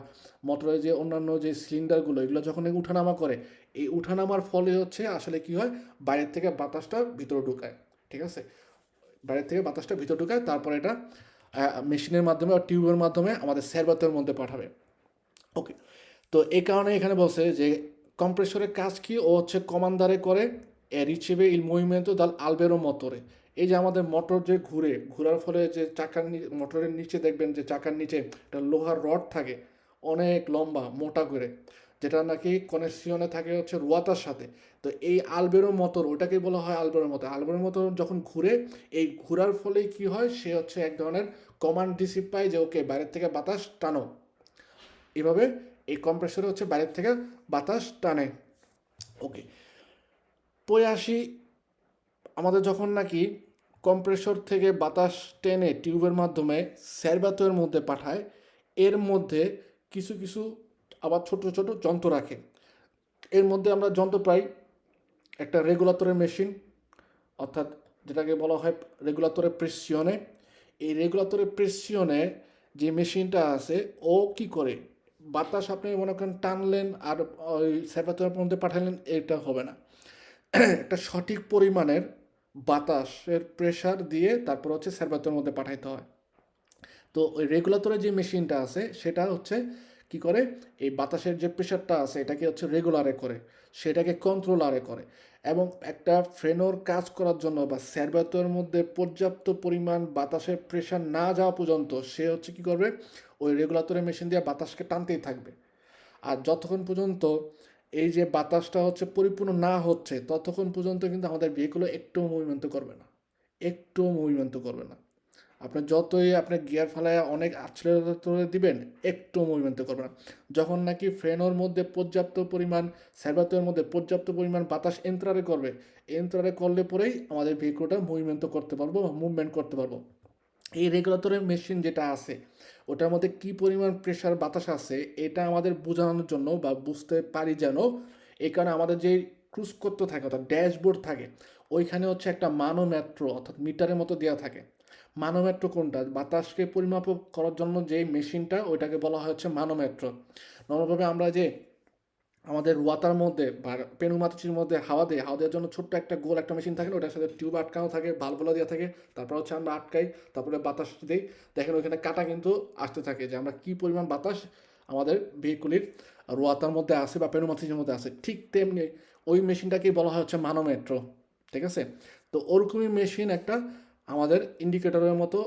মোটরের যে অন্যান্য যে সিলিন্ডারগুলো, এগুলো যখন উঠানামা করে, এই উঠানামার ফলে হচ্ছে আসলে কি হয়, বাইরের থেকে বাতাসটা ভিতরে ঢুকায়, ঠিক আছে, বাইরের থেকে বাতাসটা ভিতরে ঢুকায়, তারপর এটা মেশিনের মাধ্যমে বা টিউবের মাধ্যমে আমাদের সেরবাতের মধ্যে পাঠাবে। ওকে, তো এই কারণে এখানে বলছে যে কম্প্রেসরের কাজ কি, ও হচ্ছে কমান্ডারে করে রিচেবে ইল মুভমেন্টো দাল আলবেরো মোটরে। এই যে আমাদের মোটর যে ঘোরার ফলে যে মোটরের নিচে দেখবেন যে চাকার নিচে একটা লোহার রড থাকে অনেক লম্বা মোটা করে, যেটা নাকি কনেকশনে থাকে হচ্ছে রুয়াতার সাথে। তো এই আলবেরো মোটর, ওটাকে বলা হয় আলবেরো মোটর। আলবেরো মোটর যখন ঘুরে, এই ঘোরার ফলে কি হয়, সে হচ্ছে এক ধরনের কমান্ড রিসিভ পায় যে ওকে বাইরের থেকে বাতাস টানো। এভাবে এই কম্প্রেসরে হচ্ছে বাইরের থেকে বাতাস টানে। ওকে, পরে আসি আমাদের যখন নাকি কম্প্রেসর থেকে বাতাস টেনে টিউবের মাধ্যমে সেরবাতের মধ্যে পাঠায়, এর মধ্যে কিছু কিছু আবার ছোট ছোট যন্ত্র রাখে। এর মধ্যে আমরা যন্ত্র পাই একটা রেগুলেটরের মেশিন, অর্থাৎ যেটাকে বলা হয় রেগুলেটরের প্রেসিয়নে। এই রেগুলেটরের প্রেসিয়নে যে মেশিনটা আছে, ও কি করে বাতাস আপনি মনে করেন টানলেন আর ওই সেরবাতের মধ্যে পাঠালেন, এটা হবে না। একটা সঠিক পরিমাণের বাতাসের প্রেশার দিয়ে তারপর হচ্ছে সেরবাতের মধ্যে পাঠাইতে হয়। তো ওই রেগুলেটরের যে মেশিনটা আছে সেটা হচ্ছে কি করে, এই বাতাসের যে প্রেশারটা আছে এটাকে হচ্ছে রেগুলারে করে, সেটাকে কন্ট্রোলারে করে। এবং একটা ফ্রেনোর কাজ করার জন্য বা সেরবাতের মধ্যে পর্যাপ্ত পরিমাণ বাতাসের প্রেশার না যাওয়া পর্যন্ত সে হচ্ছে কি করবে, ওই রেগুলেটরের মেশিন দিয়ে বাতাসকে টানতেই থাকবে। আর যতক্ষণ পর্যন্ত এই যে বাতাসটা হচ্ছে পরিপূর্ণ না হচ্ছে, ততক্ষণ পর্যন্ত কিন্তু আমাদের ভেহিকুলো একটুও মুভমেন্ট করবে না, একটুও মুভমেন্ট করবে না। আপনার যতই আপনার গিয়ার ফেলায় অনেক অ্যাক্সিলারেটরে দিবেন, একটু মুভমেন্ট করবে না। যখন নাকি ফ্রেনোর মধ্যে পর্যাপ্ত পরিমাণ, সেরবাতের মধ্যে পর্যাপ্ত পরিমাণ বাতাস এন্ট্রারে করবে, এন্ট্রারে করলে পরেই আমাদের ভেহিকুলটা মুভমেন্ট করতে পারবো। এই রেগুলেটরের মেশিন যেটা আছে, ওটার মধ্যে কি পরিমাণ প্রেশার বাতাস আছে এটা আমাদের বোঝানোর জন্য বা বুঝতে পারি যেন, এই কারণে আমাদের যে ক্রুজ করতে থাকে অর্থাৎ ড্যাশবোর্ড থাকে, ওইখানে হচ্ছে একটা মানোমেট্র অর্থাৎ মিটারের মতো দেওয়া থাকে। মানোমেট্র কোনটা, বাতাসকে পরিমাপ করার জন্য যে মেশিনটা, ওইটাকে বলা হয় হচ্ছে মানোমেট্র। নর্মালভাবে আমরা যে আমাদের ওয়াতার মধ্যে বা পেনুমাতির মধ্যে হাওয়া দেওয়ার জন্য ছোট্ট একটা গোল একটা মেশিন থাকে, ওটার সাথে টিউব আটকানো থাকে, ভালভগুলো দেওয়া থাকে, তারপর হচ্ছে আমরা আটকাই, তারপরে বাতাস দিই, দেখেন ওইখানে কাটা কিন্তু আসতে থাকে যে আমরা কী পরিমাণ বাতাস আমাদের ভেহিকুলির রোয়াতার মধ্যে আছে বা পেনোমাথিসের মধ্যে আছে, ঠিক তেমনি ওই মেশিনটাকেই বলা হয় হচ্ছে মানোমেট্রো। ঠিক আছে, তো ওরকমই মেশিন একটা আমাদের ইন্ডিকেটরের মতো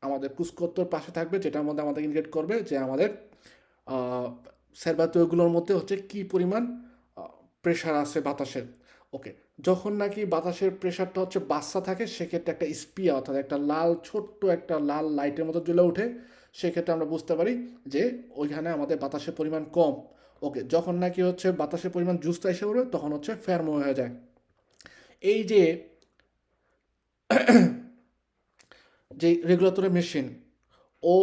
আমাদের কুসকত্তর পাশে থাকবে, যেটার মধ্যে আমাদের ইন্ডিকেট করবে যে আমাদের সেরবাতিওগুলোর মধ্যে হচ্ছে কি পরিমাণ প্রেশার আছে বাতাসের। ওকে, যখন নাকি বাতাসের প্রেশারটা হচ্ছে বাচ্চা থাকে, সেক্ষেত্রে একটা স্পিয়া অর্থাৎ একটা লাল ছোট্ট একটা লাল লাইটের মতো জ্বলে ওঠে, সেক্ষেত্রে আমরা বুঝতে পারি যে ওইখানে আমাদের বাতাসের পরিমাণ কম। ওকে, যখন নাকি হচ্ছে বাতাসের পরিমাণ জুস্তা এসে পড়বে, তখন হচ্ছে ফেরমো হয়ে যায়। এই যে যে রেগুলেটরের মেশিন, ও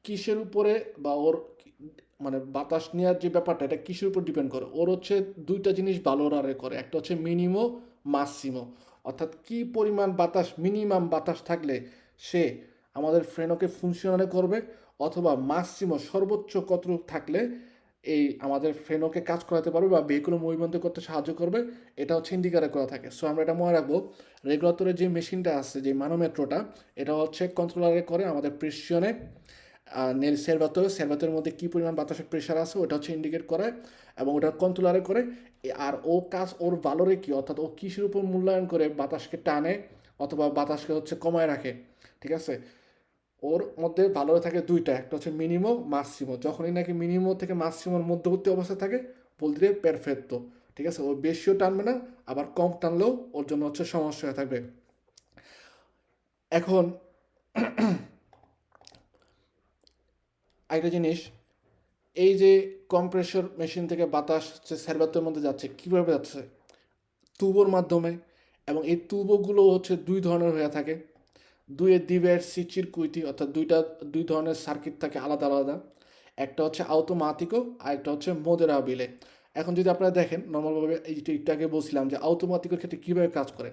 কিসের উপরে বা ওর মানে বাতাস নেওয়ার যে ব্যাপারটা, এটা কিসের উপর ডিপেন্ড করে? ওর হচ্ছে দুইটা জিনিস ভালোরারে করে, একটা হচ্ছে মিনিমো, মাসিমো, অর্থাৎ কি পরিমাণ বাতাস, মিনিমাম বাতাস থাকলে সে আমাদের ফ্রেনোকে ফুংশনালে করবে, অথবা মাসিমো সর্বোচ্চ কতটুকু থাকলে এই আমাদের ফ্রেনোকে কাজ করাতে পারবে বা ভেহিকুলো মুভমেন্ট করতে সাহায্য করবে, এটা হচ্ছে ইন্ডিকেটার করা থাকে। সো আমরা এটা মনে রাখবো, রেগুলেটরের যে মেশিনটা আছে, যে মানোমেট্রোটা, এটা হচ্ছে কন্ট্রোলারে করে আমাদের প্রেসিয়নে নেল সেরভাতোর মধ্যে কী পরিমাণ বাতাসের প্রেশার আছে ওটা হচ্ছে ইন্ডিকেট করে, এবং ওটা কন্ট্রোলারে করে। আর ও কাজ ওর ভালোরে কি, অর্থাৎ ও কিসের উপর মূল্যায়ন করে বাতাসকে টানে অথবা বাতাসকে হচ্ছে কমায় রাখে। ঠিক আছে, ওর মধ্যে ভালোরে থাকে দুইটা, একটা হচ্ছে মিনিমো, মাসিমো। যখনই নাকি মিনিমো থেকে মাসিমোর মধ্যবর্তী অবস্থায় থাকে, বলতে দিয়ে পেরফেক্টো। ঠিক আছে, ও বেশিও টানবে না, আবার কম টানলেও ওর জন্য হচ্ছে সমস্যা হয়ে থাকবে। এখন একটা জিনিস, এই যে কম্প্রেসর মেশিন থেকে বাতাস হচ্ছে সেরবাতের মধ্যে যাচ্ছে, কীভাবে যাচ্ছে? তুবোর মাধ্যমে। এবং এই তুবোগুলো হচ্ছে দুই ধরনের হয়ে থাকে, দুইয়ের ডিভার্সি চিরকুইটি, অর্থাৎ দুই ধরনের সার্কিট থাকে আলাদা আলাদা। একটা হচ্ছে আউটোমাতিকো, আর একটা হচ্ছে মোদেরাবিলে। এখন যদি আপনারা দেখেন নর্মালভাবে, এই যে একটু আগে বলছিলাম যে আউটোমাতিকোর ক্ষেত্রে কীভাবে কাজ করে।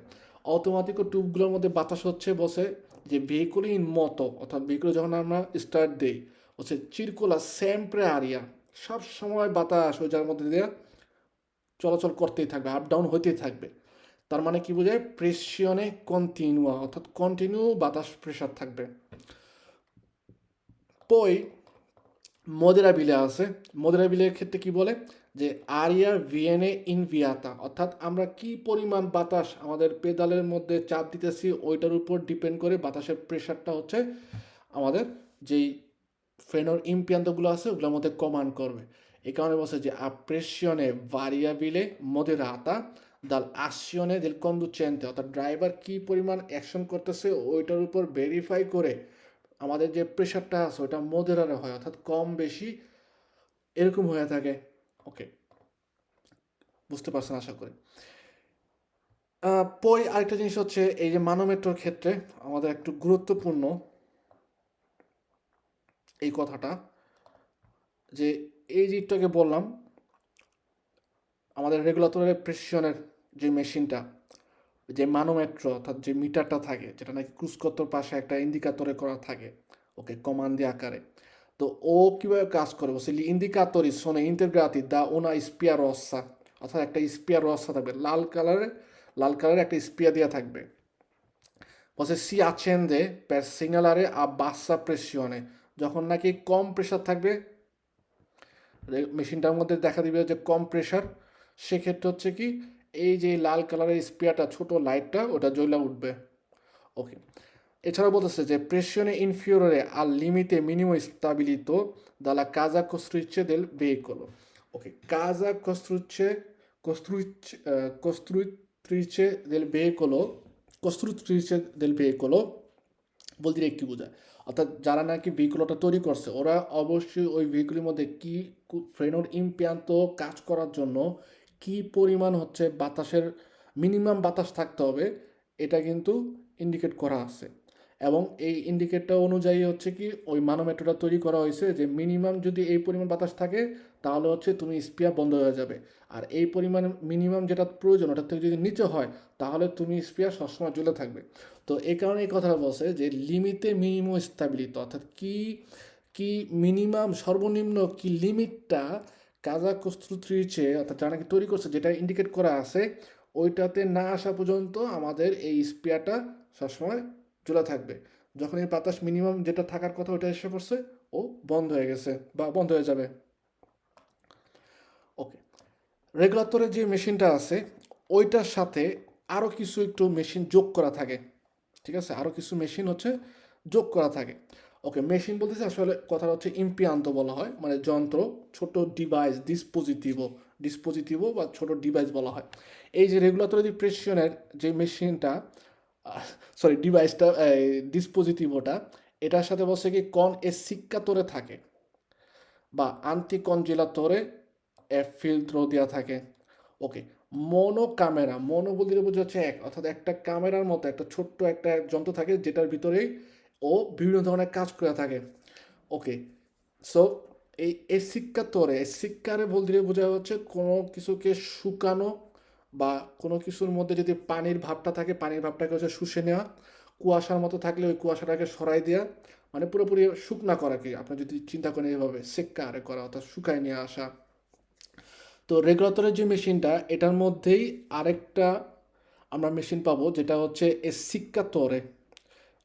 অটোমাতিকো টিউবগুলোর মধ্যে বাতাস হচ্ছে বসে যে ভেহিকুলই মতো, অর্থাৎ ভেহিকুল যখন আমরা স্টার্ট দিই হচ্ছে চিরকুলা সেমপ্রে আরিয়া, সব সময় বাতাস ওই জায়গার মধ্যে দিয়ে চলাচল করতেই থাকবে, আপ ডাউন হইতেই থাকবে। তার মানে কি বোঝায়? প্রেসিয়নে কন্টিনিউয়া, অর্থাৎ কন্টিনিউ বাতাস প্রেশার থাকবে। পই মদেরা বিলে আছে, মদেরা বিলের ক্ষেত্রে কি বলে যে আরিয়া ভিএনএ ইনভিয়াতা, অর্থাৎ আমরা কি পরিমাণ বাতাস আমাদের পেদালের মধ্যে চাপ দিতেছি ওইটার উপর ডিপেন্ড করে বাতাসের প্রেশারটা হচ্ছে আমাদের যেই ফ্রেনোর ইম্পিয়ান্তগুলো আছে ওগুলোর মধ্যে কমান্ড করবে। এই কারণে বলছে যে a pressione variabile moderata dal azione del conducente, অর্থাৎ ড্রাইভার কি পরিমাণ অ্যাকশন করতেছে ওইটার উপর ভেরিফাই করে আমাদের যে প্রেশারটা আছে ওটা মদেরারে হয়, অর্থাৎ কম বেশি এরকম হয়ে থাকে। ওকে, বুঝতে পারছেন আশা করি। পই আরেকটা জিনিস হচ্ছে, এই যে মানোমেট্রোর ক্ষেত্রে আমাদের একটু গুরুত্বপূর্ণ এই কথাটা, যে এই জিনিসটাকে বললাম আমাদের রেগুলেটরের প্রেসিশনের যে মেশিনটা, যে মানোমেট্রো অর্থাৎ যে মিটারটা থাকে, যেটা নাকি ক্রুজকত্তর পাশে একটা ইন্ডিকাতরে করা থাকে, ওকে, কমান্ডি আকারে। তো ও কীভাবে কাজ করে? বলছে ইন্ডিকাতরি সোনে ইন্টেগ্রাতি দা ওনা স্পিয়া রসা, অর্থাৎ একটা স্পিয়া রসা থাকবে লাল কালারের একটা স্পিয়া দেওয়া থাকবে। বলছে C accende per segnalare a bassa pressione, যখন নাকি কম প্রেশার থাকবে মেশিনটার মধ্যে দেখা দিবে যে কম প্রেশার, সেক্ষেত্রে হচ্ছে কি এই যে লাল কালারের স্পিয়ারটা ছোট লাইটটা ওটা জ্বলে উঠবে। ওকে, এছাড়া বলতেছে যে প্রেশনে ইনফিওরে al limite minimo stabilito dalla casa costruttrice del veicolo. ওকে, casa costruttrice del veicolo, costruttrice del veicolo বলতে কি বোঝায়? অর্থাৎ যারা নাকি ভেহিকুলটা তৈরি করছে ওরা অবশ্যই ওই ভেহিকুলের মধ্যে কি ফ্রেনোর ইম্পিয়ান্ত কাজ করার জন্য কি পরিমাণ হচ্ছে বাতাসের মিনিমাম বাতাস থাকতে হবে, এটা কিন্তু ইন্ডিকেট করা আছে। এবং এই ইন্ডিকেটর অনুযায়ী হচ্ছে কি ওই মানোমেট্রোটা তৈরি করা হয়েছে যে মিনিমাম যদি এই পরিমাণ বাতাস থাকে তাহলে হচ্ছে তুমি স্পিয়া বন্ধ হয়ে যাবে, আর এই পরিমাণ মিনিমাম যেটা প্রয়োজন ওটার থেকে যদি নিচে হয় তাহলে তুমি স্পিয়া সবসময় জ্বলে থাকবে। তো এই কারণে এই কথাটা বলছে যে লিমিটে মিনিমাম স্ট্যাবিলিটি, অর্থাৎ কি কি মিনিমাম সর্বনিম্ন কি লিমিটটা কাজা কস্তুত্রিচে অর্থাৎ যারা নাকি তৈরি করছে যেটা ইন্ডিকেট করা আছে ওইটাতে না আসা পর্যন্ত আমাদের এই স্পিয়ারটা সবসময় জ্বলে থাকবে। যখন এই বাতাস মিনিমাম যেটা থাকার কথা ওটা এসে পড়ছে ও বন্ধ হয়ে গেছে বা বন্ধ হয়ে যাবে। ওকে, রেগুলেটরের যে মেশিনটা আছে ওইটার সাথে আরও কিছু একটু মেশিন যোগ করা থাকে, ঠিক আছে, আরও কিছু মেশিন হচ্ছে যোগ করা থাকে। ওকে, মেশিন বলতেছে আসলে কথাটা হচ্ছে ইম্পিয়ান্ত বলা হয়, মানে যন্ত্র, ছোট ডিভাইস, ডিসপোজিটিভো বা ছোট ডিভাইস বলা হয়। এই যে রেগুলেটরি প্রেসিশনের যে মেশিনটা, সরি ডিভাইসটা, ডিসপোজিটিভোটা, এটার সাথে বলছে কি কন এসিক্কাতরে থাকে বা আন্তিকনজেলাতরে ফিল্ট্রো দেওয়া থাকে। ওকে, মনো বলতে বোঝা যাচ্ছে এক, অর্থাৎ একটা ক্যামেরার মতো একটা ছোট্ট একটা যন্ত্র থাকে যেটার ভিতরেই ও বিভিন্ন ধরনের কাজ করে থাকে। ওকে, সো এই শিক্ষারে বলতে বোঝা হচ্ছে কোনো কিছুকে শুকানো বা কোনো কিছুর মধ্যে যদি পানির ভাবটা থাকে পানির ভাবটাকে হচ্ছে শুষে নেওয়া, কুয়াশার মতো থাকলে ওই কুয়াশাটাকে সরাই দেওয়া, মানে পুরোপুরি শুকনা করা কি আপনি যদি চিন্তা করেন এইভাবে সেক্কা আরে করা অর্থাৎ শুকায় নিয়ে আসা। তো রেগুলেটরের যে মেশিনটা এটার মধ্যেই আরেকটা আমরা মেশিন পাবো যেটা হচ্ছে এসিক্কাতরে,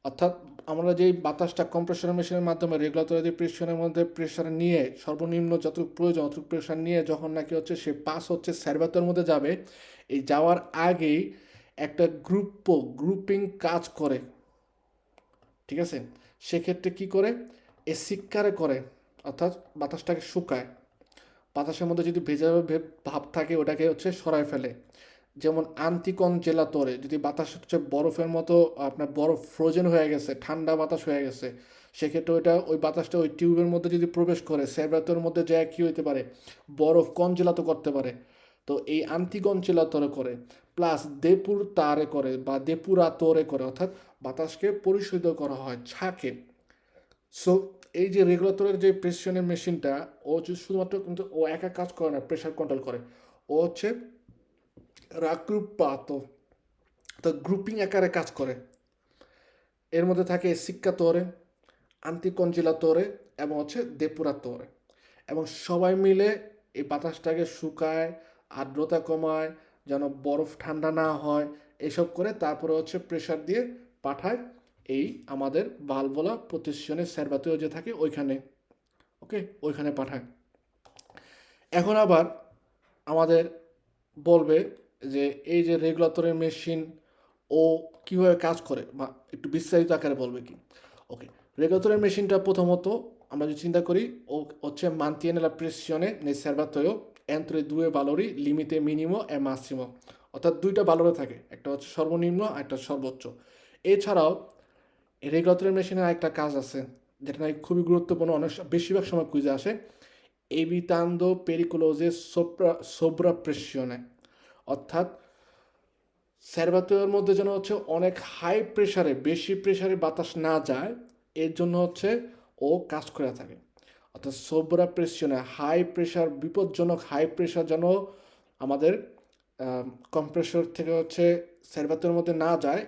অর্থাৎ আমরা যেই বাতাসটা কম্প্রেসর মেশিনের মাধ্যমে রেগুলেটরি যে প্রেশারের মধ্যে প্রেশার নিয়ে সর্বনিম্ন যতটুকু প্রয়োজন অতটুকু প্রেশার নিয়ে যখন নাকি হচ্ছে সে পাস হচ্ছে সার্ভারের মধ্যে যাবে, এই যাওয়ার আগেই একটা গ্রুপিং কাজ করে, ঠিক আছে। সেক্ষেত্রে কি করে, এসিক্কারে করে, অর্থাৎ বাতাসটাকে শুকায়, বাতাসের মধ্যে যদি ভেজা ভাব থাকে ওটাকে হচ্ছে সরায় ফেলে। যেমন আন্তিকন জেলাতরে যদি বাতাস হচ্ছে বরফের মতো, আপনার বরফ ফ্রোজেন হয়ে গেছে, ঠান্ডা বাতাস হয়ে গেছে, সেক্ষেত্রে ওই বাতাসটা ওই টিউবের মধ্যে যদি প্রবেশ করে সেভরাতোর মধ্যে যায় কী হইতে পারে, বরফ কনজেলাতো করতে পারে। তো এই আন্তিকন জেলাতরে করে, প্লাস দেপুর তারে করে বা depuratore করে, অর্থাৎ বাতাসকে পরিশোধিত করা হয় ছাঁকে। সো এই যে রেগুলেটরের যে প্রেসিশনের মেশিনটা, ও যে শুধুমাত্র কিন্তু ও একা কাজ করে না, প্রেশার কন্ট্রোল করে, ও হচ্ছে রাগ্রুপ্পাতো, তো গ্রুপিং আকারে কাজ করে। এর মধ্যে থাকে সিক্কাতোরে, আন্তিকঞ্জিলাতোরে এবং হচ্ছে depuratore, এবং সবাই মিলে এই বাতাসটাকে শুকায়, আর্দ্রতা কমায়, যেন বরফ ঠান্ডা না হয়, এসব করে তারপরে হচ্ছে প্রেশার দিয়ে পাঠায় এই আমাদের ভালভোলা প্রতিষ্ঠানের সার্ভাতেও যে থাকে ওইখানে। ওকে, ওইখানে পাঠায়। এখন আবার আমাদের বলবে যে এই যে রেগুলেটরের মেশিন ও কীভাবে কাজ করে বা একটু বিস্তারিত আকারে বলবে কি। ওকে, রেগুলেটরের মেশিনটা প্রথমত আমরা যদি চিন্তা করি, ও হচ্ছে mantiene la pressione nel serbatoio entro i due valori limite minimo e massimo, অর্থাৎ দুইটা ভালরে থাকে, একটা হচ্ছে সর্বনিম্ন আর একটা সর্বোচ্চ। এছাড়াও এই রেগুলেটরের মেশিনের আরেকটা কাজ আছে যেটা নাকি খুবই গুরুত্বপূর্ণ, অনেক বেশিরভাগ সময় কুইজে আসে, evitando pericolose sovrappressione, অর্থাৎ সার্ভাতোয়ের মধ্যে যেন হচ্ছে অনেক হাই প্রেশারে, বেশি প্রেশারে বাতাস না যায়, এর জন্য হচ্ছে ও কাজ করে থাকে। অর্থাৎ সোব্রা প্রেশনে হাই প্রেশার, বিপজ্জনক হাই প্রেশার যেন আমাদের কম্প্রেসর থেকে হচ্ছে সার্ভাতোয়ের মধ্যে না যায়,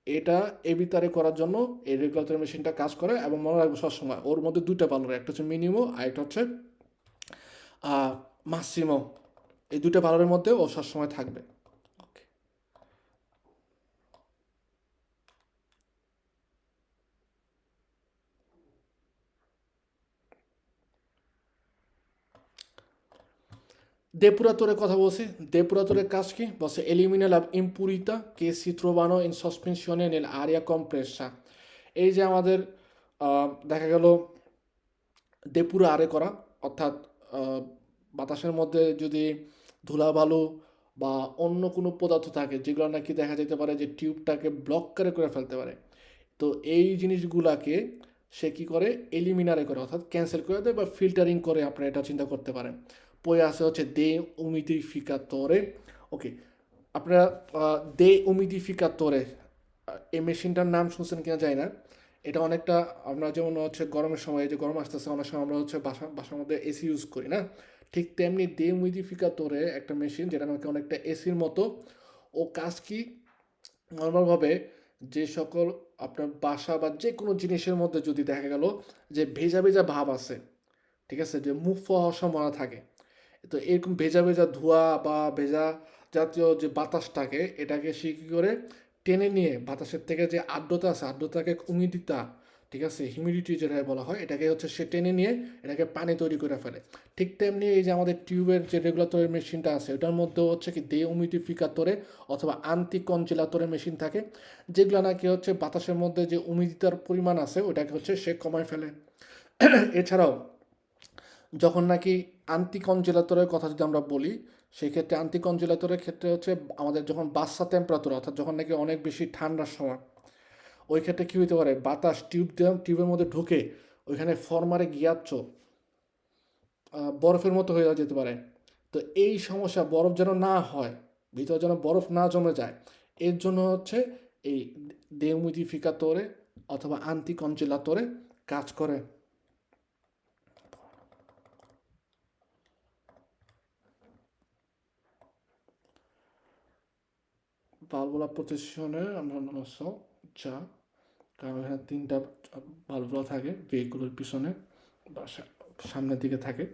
এটা এবিতারে করার জন্য এই রেগুলেটর মেশিনটা কাজ করে। এবং মনে রাখবো সবসময় ওর মধ্যে দুইটা ভালরে, একটা হচ্ছে মিনিমো আর একটা হচ্ছে মাসিমো, এই দুইটা ভালরের মধ্যে ও সবসময় থাকবে। ওকে, depuratore কথা বলছি, depuratore কাজ কি বলছে, elimina la impurità che si trovano in sospensione nell'aria compressa। এই যে আমাদের দেখা গেল depura আরে করা, অর্থাৎ আহ, বাতাসের মধ্যে যদি ধুলাবালু বা অন্য কোনো পদার্থ থাকে যেগুলো নাকি দেখা যেতে পারে যে টিউবটাকে ব্লক করে ফেলতে পারে, তো এই জিনিসগুলাকে সে কী করে, এলিমিনারে করে, অর্থাৎ ক্যান্সেল করে দেয় বা ফিল্টারিং করে, আপনারা এটা চিন্তা করতে পারেন। পরে আসে হচ্ছে দে উমিডিফিকাতরে। ওকে, আপনারা দে উমিডিফিকাতরে এই মেশিনটার নাম শুনছেন কিনা জানি না। এটা অনেকটা আমরা যেমন হচ্ছে গরমের সময়, যে গরম আসতেছে অনেক সময় আমরা হচ্ছে বাসার মধ্যে এসি ইউজ করি না, ঠিক তেমনি দে উমিডিফিকাতরে একটা মেশিন যেটা নাকি অনেকটা এসির মতো। ও কাজ কি, নর্মালভাবে যে সকল আপনার বাসা বা যে কোনো জিনিসের মধ্যে যদি দেখা গেল যে ভেজা ভেজা ভাব আছে, ঠিক আছে, যে মুখ হওয়ার সম্ভাবনা থাকে, তো এরকম ভেজা ভেজা ধোঁয়া বা ভেজা জাতীয় যে বাতাসটাকে এটাকে সে কী করে টেনে নিয়ে বাতাসের থেকে যে আর্দ্রতা আছে, আর্দ্রতাকে কমিয়ে দিতা, ঠিক আছে, হিউমিডিটি যেটা বলা হয়, এটাকে হচ্ছে সে টেনে নিয়ে এটাকে পানি তৈরি করে ফেলে। ঠিক তেমনি এই যে আমাদের টিউবের যে রেগুলেটরি মেশিনটা আছে, ওটার মধ্যেও হচ্ছে কি ডিহিউমিডিফিকাতরে অথবা আন্টিকনজেলাতরে মেশিন থাকে, যেগুলো নাকি হচ্ছে বাতাসের মধ্যে যে উমিদিতার পরিমাণ আছে ওটাকে হচ্ছে সে কমায় ফেলে। এছাড়াও যখন নাকি আন্টিকনজেলাতরের কথা যদি আমরা বলি, সেই ক্ষেত্রে আন্টিকনজেলাতরের ক্ষেত্রে হচ্ছে আমাদের যখন বাচ্চা টেম্পারেচার, অর্থাৎ যখন নাকি অনেক বেশি ঠান্ডার সময়, ওই ক্ষেত্রে কী হতে পারে, বাতাস টিউবের মধ্যে ঢুকে ওইখানে ফরমারে গিয়াচ্ছ বরফের মতো হয়ে যেতে পারে। তো এই সমস্যা, বরফ যেন না হয়, ভিতরে যেন বরফ না জমে যায়, এর জন্য হচ্ছে এই ডিহিউমিডিফিকাতরে অথবা আন্টিকনজেলাতরে কাজ করে। ভালভোলা পজিশনে আমরা যা, কারণ এখানে তিনটা ভালভোলা থাকে, ভেহিকুলের পিছনে বা সামনের দিকে থাকে।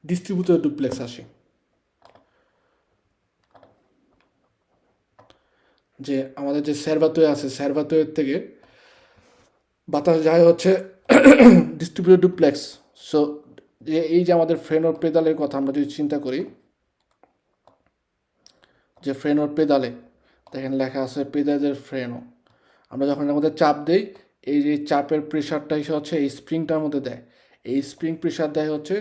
ডিস্ট্রিবিউটর ডুপ্লেক্স আসে, যে আমাদের যে স্যারভাতোয় আছে, স্যারভাতোয়ের থেকে বাতাস যায় হচ্ছে ডিস্ট্রিবিউটর ডুপ্লেক্স। সো এই যে আমাদের ফ্রেনোর পেদালের কথা আমরা যদি চিন্তা করি, যে ফ্রেনোর পেদালে দেখেন লেখা আছে পেদালের ফ্রেনো, আমরা যখন এর মধ্যে চাপ দেই, এই যে চাপের প্রেশারটা হিসেবে হচ্ছে এই স্প্রিংটার মধ্যে দেয়, এই স্প্রিং প্রেশার দেয় হচ্ছে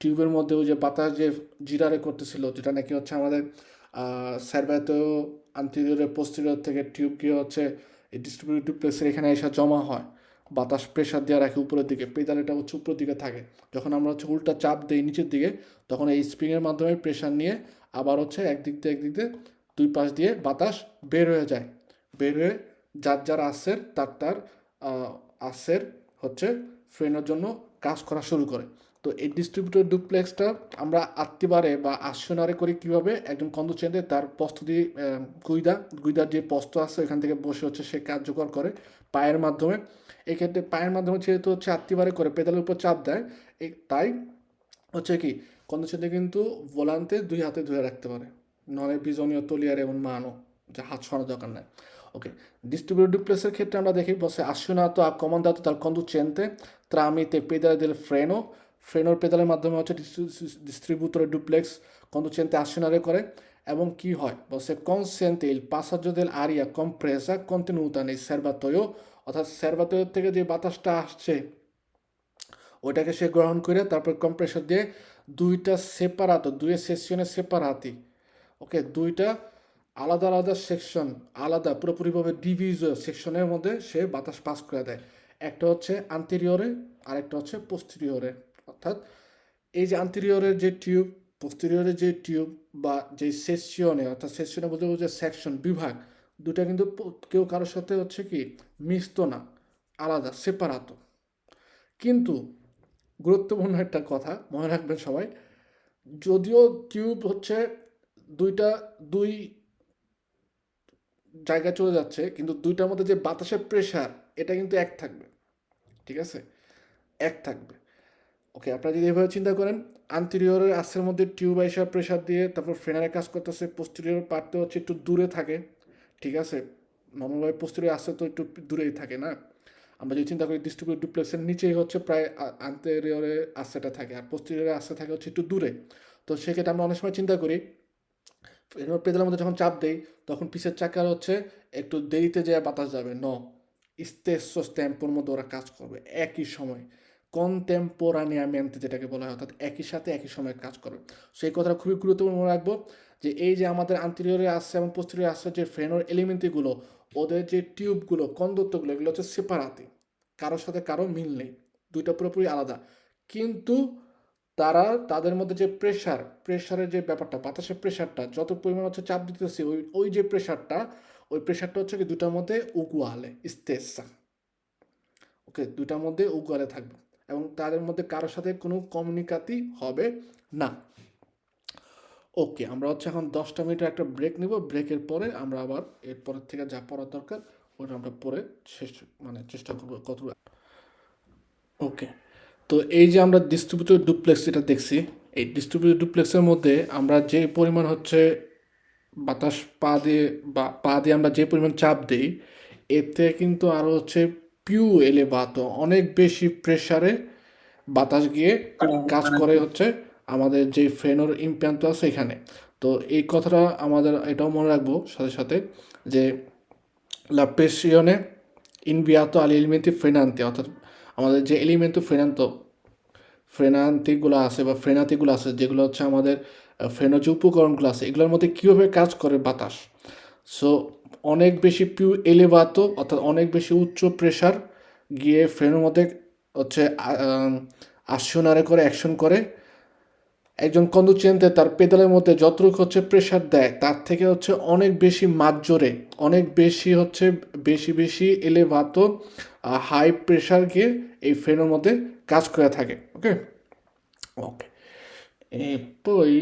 টিউবের মধ্যে ওই যে বাতাস যে জিরারে করতেছিল, যেটা নাকি হচ্ছে আমাদের স্যারভাতো আন্টিরিয়রে পোস্টেরিয়র থেকে টিউব গিয়ে হচ্ছে এই ডিস্ট্রিবিউটর ডুপ্লেক্সের এখানে এসে জমা হয়, বাতাস প্রেশার দেওয়া রাখে উপরের দিকে, পেদালটা হচ্ছে উপরের দিকে থাকে। যখন আমরা হচ্ছে উল্টা চাপ দিই নিচের দিকে, তখন এই স্প্রিংয়ের মাধ্যমে প্রেশার নিয়ে আবার হচ্ছে একদিক দিয়ে দুই পাশ দিয়ে বাতাস বের হয়ে যায়, বের হয়ে যার আসের তার আসের হচ্ছে ফ্রেনের জন্য কাজ করা শুরু করে। তো এই ডিস্ট্রিবিউটর ডুপ্লেক্সটা আমরা আত্মীবারে বা আশ্বনারে করি কীভাবে, একজন কন্ডুচেন্টে তার পস্ত দিয়ে গুইদার যে পস্ত আছে ওইখান থেকে বসে হচ্ছে সে কার্যকর করে পায়ের মাধ্যমে। এক্ষেত্রে পায়ের মাধ্যমে যেহেতু হচ্ছে আত্মীবারে করে পেদালের উপর চাপ দেয়, তাই হচ্ছে কি কন্ডুচেন্টে কিন্তু ভোলান্তে দুই হাতে ধরে রাখতে পারে, ননে বিজনীয় তলিয়ার এবং মানও, যে হাত সরানোর দরকার নেই। Ok, distribuito duplexer ক্ষেত্রে আমরা দেখি বসে azionato ha comandato dal conducente tramite pedale del freno, ফ্রেনোর পেদালের মাধ্যমে হচ্ছে ডিস্ট্রিবিউটরের ডুপ্লেক্স কন্ডুচেন্টে azionare করে, এবং কি হয় বসে consente il passaggio dell'aria compresa contenuta nel serbatoio, অর্থাৎ সেরবাতোয় থেকে যে বাতাসটা আসছে ওইটাকে সে গ্রহণ করে তারপর কম্প্রেসর দিয়ে দুইটা সেপারাতো, দুই সেকশনে সেপারাতি, ওকে, দুইটা আলাদা আলাদা সেকশন, আলাদা পুরোপুরিভাবে ডিভিজ সেকশনের মধ্যে সে বাতাস পাস করে দেয়। একটা হচ্ছে আন্তেরিয়রে, আরেকটা হচ্ছে পোস্টেরিয়রে। অর্থাৎ এই যে আন্তেরিয়রের যে টিউব, পোস্টেরিয়রের যে টিউব বা যে সেকশনে, অর্থাৎ সেকশনে বলতে যে সেকশন বিভাগ, দুটা কিন্তু কেউ কারোর সাথে হচ্ছে কি মিশতো না, আলাদা সেপারাতো। কিন্তু গুরুত্বপূর্ণ একটা কথা মনে রাখবেন সবাই, যদিও টিউব হচ্ছে দুই জায়গায় চলে যাচ্ছে, কিন্তু দুইটার মধ্যে যে বাতাসের প্রেশার এটা কিন্তু এক থাকবে, ঠিক আছে, এক থাকবে। ওকে, আপনারা যদি এভাবে চিন্তা করেন, আন্টেরিয়রের আসের মধ্যে টিউব আইসা প্রেশার দিয়ে তারপর ফ্রেনারে কাজ করতেছে, পোস্টেরিয়র পার্টটা হচ্ছে একটু দূরে থাকে, ঠিক আছে, নর্মালভাবে পোস্টেরিয়র আসে তো একটু দূরেই থাকে না। আমরা যদি চিন্তা করি ডিস্ট্রিবিউটর ডুপ্লেক্সের নিচেই হচ্ছে প্রায় আন্টেরিয়রে আসেটা থাকে, আর পোস্টেরিয়রে আসে থাকে হচ্ছে একটু দূরে। তো সেক্ষেত্রে আমরা অনেক সময় চিন্তা করি পেদালের মধ্যে যখন চাপ দেই তখন পিছের চাকার হচ্ছে একটু দেরিতে যায় বাতাস যাবে, স্টেসো স্ট্যাম্পোর মধ্যে ওরা কাজ করবে একই সময়, কনটেম্পোরানিয়ামেন্ট যেটাকে বলা হয়, অর্থাৎ একই সাথে একই সময় কাজ করবে। সেই কথাটা খুবই গুরুত্বপূর্ণ মনে রাখবো, যে এই যে আমাদের আন্তেরিয়রে আসছে এবং পোস্টেরিয়রে আসছে যে ফ্রেনোর এলিমেন্টগুলো, ওদের যে টিউবগুলো, কন্দত্বগুলো, এগুলো হচ্ছে সেপারাতি, কারোর সাথে কারো মিল নেই, দুইটা পুরোপুরি আলাদা। কিন্তু তাদের মধ্যে যে প্রেশারের যে ব্যাপারটা, বাতাসের প্রেশারটা যত পরিমাণ হচ্ছে চাপ দিতেছে, ওই যে প্রেশারটা হচ্ছে কি দুটার মধ্যে উগুয়ালে স্টেসা, ওকে, দুটার মধ্যে উগুয়ালে থাকবে, এবং তাদের মধ্যে কারোর সাথে কোনো কমিউনিকাতই হবে না। ওকে, আমরা হচ্ছে এখন 10 মিনিটের একটা ব্রেক নিব, ব্রেকের পরে আমরা আবার এরপরের থেকে যা পড়ার দরকার ওটা আমরা পরে চেষ্টা করবো কতটুকু। ওকে, তো এই যে আমরা ডিস্ট্রিবিউটর ডুপ্লেক্স যেটা দেখছি, এই ডিস্ট্রিবিউটর ডুপ্লেক্সের মধ্যে আমরা যে পরিমাণ হচ্ছে বাতাস পা দিয়ে আমরা যে পরিমাণ চাপ দিই, এতে কিন্তু আরও হচ্ছে পিউ এলেভাতো, অনেক বেশি প্রেসারে বাতাস গিয়ে কাজ করে হচ্ছে আমাদের যে ফ্রেনোর ইমপ্ল্যান্ট আছে এখানে। তো এই কথাটা আমাদের এটাও মনে রাখবো সাথে সাথে যে লা pressione inviato agli elementi frenanti, অর্থাৎ আমাদের যে এলিমেন্টো ফ্রেনান্তিগুলো আছে বা ফ্রেনাতিগুলো আছে, যেগুলো হচ্ছে আমাদের ফ্রেনো যে উপকরণগুলো আছে, এগুলোর মধ্যে কীভাবে কাজ করে বাতাস। সো অনেক বেশি পিউ এলেভাতো, অর্থাৎ অনেক বেশি উচ্চ প্রেশার গিয়ে ফ্রেনের মধ্যে হচ্ছে আসনারে করে অ্যাকশন করে। একজন কন্দুচিয়ান্তে তার পেডালের মধ্যে যতটুকু হচ্ছে প্রেশার দেয় তার থেকে হচ্ছে অনেক বেশি মাঝজোরে, অনেক বেশি হচ্ছে বেশি এলেভাতো হাই প্রেশার গিয়ে এই ফ্রেনের মধ্যে কাজ করে থাকে। ওকে ওকে এরপরই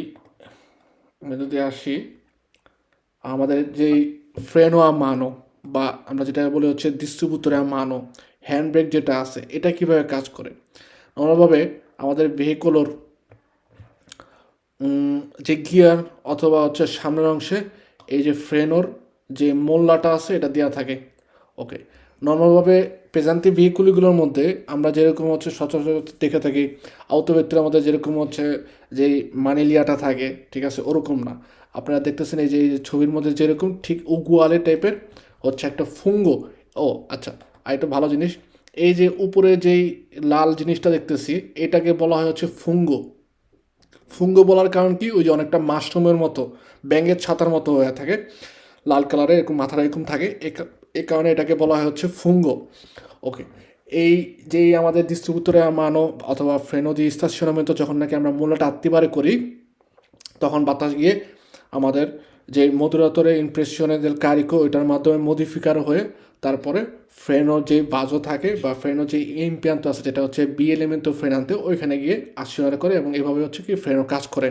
আমি যদি আসি আমাদের যেই ফ্রেনো আ মানো, বা আমরা যেটা বলি হচ্ছে ডিস্ট্রিবিউটরে মানো, হ্যান্ড ব্রেক যেটা আছে, এটা কীভাবে কাজ করে। নর্মালভাবে আমাদের ভেহিকলের যে গিয়ার অথবা হচ্ছে সামনের অংশে এই যে ফ্রেনোর যে মোল্লাটা আছে এটা দেওয়া থাকে। ওকে, নর্মালভাবে পেজান্তি ভেহিকুলগুলোর মধ্যে আমরা যেরকম হচ্ছে সচরাচর দেখে থাকি, আউটোভেক্টরের মধ্যে যেরকম হচ্ছে যেই মানিলিয়াটা থাকে, ঠিক আছে, ওরকম না। আপনারা দেখতেছেন এই যে ছবির মধ্যে যেরকম ঠিক উগুয়ালে টাইপের হচ্ছে একটা ফুঙ্গো। ও আচ্ছা, আর একটা ভালো জিনিস, এই যে উপরে যেই লাল জিনিসটা দেখতেছি এটাকে বলা হয় হচ্ছে ফুঙ্গো। ফুঙ্গো বলার কারণ কি, ওই যে অনেকটা মাশরুমের মতো, ব্যাঙের ছাতার মতো হয়ে থাকে, লাল কালারের এরকম মাথাটা এরকম থাকে, এই কারণে এটাকে বলা হয় হচ্ছে ফুঙ্গো। ওকে, এই যেই আমাদের ডিস্ট্রিবিউটরে মানো অথবা ফ্রেনো দি স্টাশনামেন্ট, যখন নাকি আমরা মূলাটা আত্মিবারে করি তখন বাতাস গিয়ে আমাদের যে মধুরাতরে ইমপ্রেশনে del carico ওইটার মাধ্যমে মডিফিকার হয়ে তারপরে ফ্রেনো যে বাজো থাকে বা ফ্রেনো যে ইমপ্যান্ট আছে যেটা হচ্ছে বি এলিমেন্টো ফ্রেনান্তে, ওইখানে গিয়ে আসিওনারে করে এবং এভাবে হচ্ছে কি ফ্রেনো কাজ করে।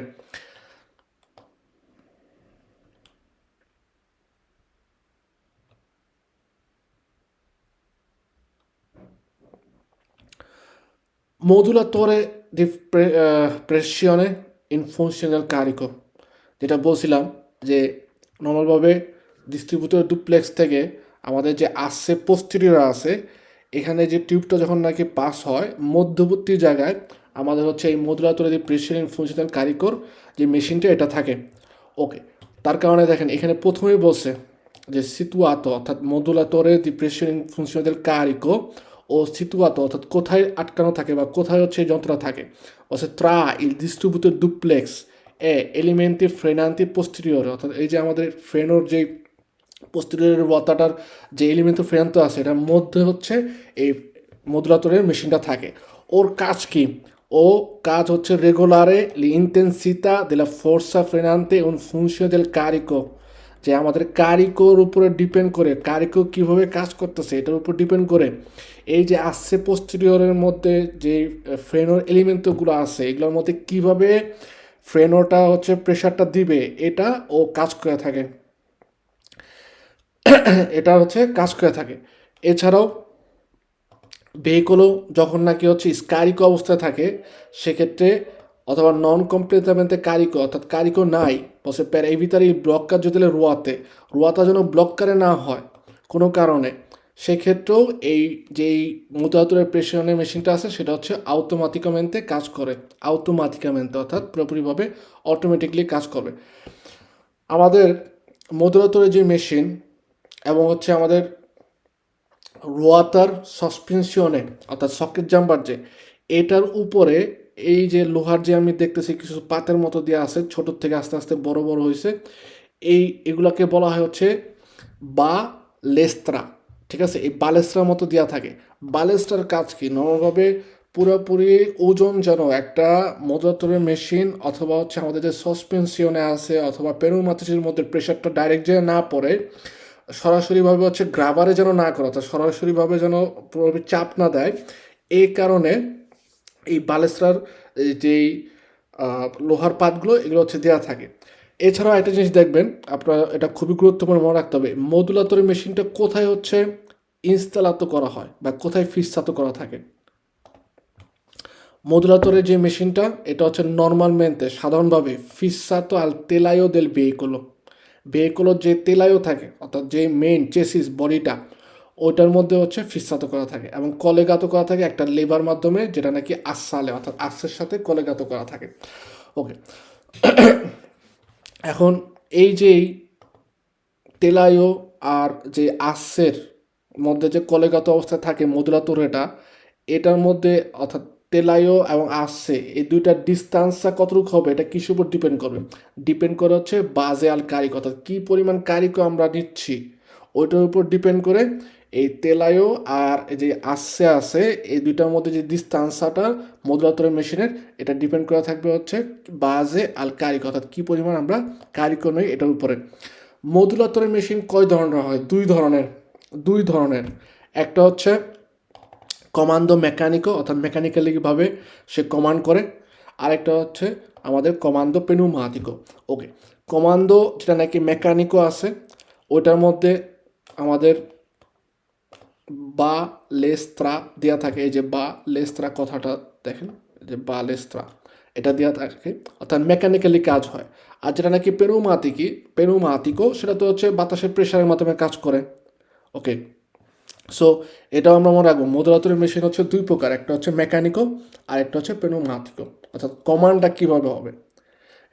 মধুলাতরে দি প্রেসিওনে ইন funzione del carico, যেটা বলছিলাম যে নর্মালভাবে ডিস্ট্রিবিউটর ডুপ্লেক্স থেকে আমাদের যে আসছে পোস্টেরিয়র আছে, এখানে যে টিউবটা যখন নাকি পাস হয় মধ্যবর্তী জায়গায় আমাদের হচ্ছে এই মধুলাতরে যে প্রেসিওন ইন funzione del carico যে মেশিনটা এটা থাকে। ওকে, তার কারণে দেখেন এখানে প্রথমেই বলছে যে সিতুয়াতো, অর্থাৎ মধুলাতরে দি প্রেসিওন ইন funzione del carico ও সিতুয়াতো, অর্থাৎ কোথায় আটকানো থাকে বা কোথায় হচ্ছে এই যন্ত্রটা থাকে, হচ্ছে ট্রা ইল ডিস্ট্রিবিউটর ডুপ্লেক্স এলিমেন্টি ফ্রেনান্তি পোস্টেরিয়র, অর্থাৎ এই যে আমাদের ফ্রেনোর যে পোস্টেরিয়র ওয়াতাটার যে এলিমেন্ট ফ্রেনান্ত আছে এটার মধ্যে হচ্ছে এই মধুলাতরের মেশিনটা থাকে। ওর কাজ কি, ও কাজ হচ্ছে রেগুলারে ইন্টেন্সিতা দেলা forza ফ্রেনান্তে un funzione del carico, যে আমাদের কারিকোর উপরে ডিপেন্ড করে, কারিকো কীভাবে কাজ করতেছে এটার উপর ডিপেন্ড করে এই যে আসছে পোস্টেরিয়রের মধ্যে যে ফ্রেনোর এলিমেন্টগুলো আছে এগুলোর মধ্যে কীভাবে ফ্রেনোটা হচ্ছে প্রেশারটা দিবে, এটা ও কাজ করে থাকে, এটা হচ্ছে কাজ করে থাকে। এছাড়াও ভেহিকলও যখন নাকি হচ্ছে স্কারিকো অবস্থায় থাকে সেক্ষেত্রে, অথবা নন কমপ্লিটমেন্টে কারিকো, অর্থাৎ কারিকো নাই বসে প্যার এই ভিতরে ব্লককার যদি রুয়াটা যেন ব্লককারে না হয় কোনো কারণে, সেক্ষেত্রেও এই যেই মুতাহাতুরের প্রেশনের মেশিনটা আছে সেটা হচ্ছে আউটোমাটিকামেন্টে কাজ করে, আউটোমাটিকামেন্টে অর্থাৎ পুরোপুরিভাবে অটোমেটিকলি কাজ করবে। আমাদের মধুরাতরের যে মেশিন এবং হচ্ছে আমাদের রোয়াতার সাসপেনশনে অর্থাৎ সকেট জাম্পার যে এটার উপরে এই যে লোহার যে আমি দেখতেছি কিছু পাতের মতো দেওয়া আছে, ছোটোর থেকে আস্তে আস্তে বড় বড় হয়েছে, এগুলাকে বলা হয় হচ্ছে বা লেস্ত্রা, ঠিক আছে, এই বালেস্ট্রার মতো দেওয়া থাকে। বালেস্ট্রার কাজ কি, নর্মালভাবে পুরোপুরি ওজন যেন একটা মধুরাতরের মেশিন অথবা হচ্ছে আমাদের যে সাসপেনশনে আছে অথবা পেনুমাতিসের মধ্যে প্রেশারটা ডাইরেক্ট যেন না পড়ে, সরাসরিভাবে হচ্ছে গ্রাবারে যেন না করে, অর্থাৎ সরাসরিভাবে যেন পুরোপুরি চাপ না দেয়, এই কারণে এই বালেস্ট্রার যেই লোহার পাতগুলো এগুলো হচ্ছে দেওয়া থাকে। এছাড়াও একটা জিনিস দেখবেন আপনারা, এটা খুবই গুরুত্বপূর্ণ মনে রাখতে হবে, মধুলাতরি মেশিনটা কোথায় হচ্ছে ইনস্টলাত করা হয় বা কোথায় ফিক্সাত করা থাকে। মধুলাতরের যে মেশিনটা এটা হচ্ছে নর্মালমেন্টে সাধারণভাবে ফিসাতো আল তেলায়ো দেল ভেহিকোলো, ভেহিকলের যে তেলায়ও থাকে অর্থাৎ যে মেইন চেসিস বডিটা ওইটার মধ্যে হচ্ছে ফিসাত করা থাকে এবং কলেগাত করা থাকে একটা লেবার মাধ্যমে, যেটা নাকি আসালে অর্থাৎ আর্সের সাথে কলেগাত করা থাকে। ওকে, এখন এই যে তেলায়ো আর যে আর্সের মধ্যে যে কলেগাত অবস্থায় থাকে মধুলাতরেটা, এটার মধ্যে অর্থাৎ তেলায়ো এবং আর্সে এই দুইটার ডিস্টেন্সটা কতটুকু হবে এটা কিসের উপর ডিপেন্ড করবে? ডিপেন্ড করে হচ্ছে বাজে আল কারিক, অর্থাৎ কী পরিমাণ কারিকও আমরা নিচ্ছি ওইটার উপর ডিপেন্ড করে এই তেলায়ো আর এই যে আর্সে আছে এই দুইটার মধ্যে যে ডিস্টেন্সটা মধুলাতরের মেশিনের, এটা ডিপেন্ড করে থাকবে হচ্ছে বাজে আল কারিক, অর্থাৎ কী পরিমাণ আমরা কারিকও নই এটার উপরে। মধুলাতরের মেশিন কয় ধরনের হয়? দুই ধরনের। একটা হচ্ছে কমান্ডো মেকানিকো, অর্থাৎ মেকানিক্যালিভাবে সে কমান্ড করে। আরেকটা হচ্ছে আমাদের কমান্ডো পেনুমাতিকো। ওকে, কমান্ডো যেটা নাকি মেকানিকো আছে ওটার মধ্যে আমাদের বা লেস্ত্রা দেওয়া থাকে। এই যে বা লেস্ত্রা কথাটা দেখেন, যে বা লেস্ত্রা এটা দেওয়া থাকে, অর্থাৎ মেকানিক্যালি কাজ হয়। আর যেটা নাকি পেনুমাতিকো সেটা তো হচ্ছে বাতাসের প্রেশারের মাধ্যমে কাজ করে। ওকে, সো এটাও আমরা মনে রাখবো মধুলাতরের মেশিন হচ্ছে দুই প্রকার, একটা হচ্ছে মেকানিকো আর একটা হচ্ছে পেনুমাতিকো, অর্থাৎ কমান্ডটা কীভাবে হবে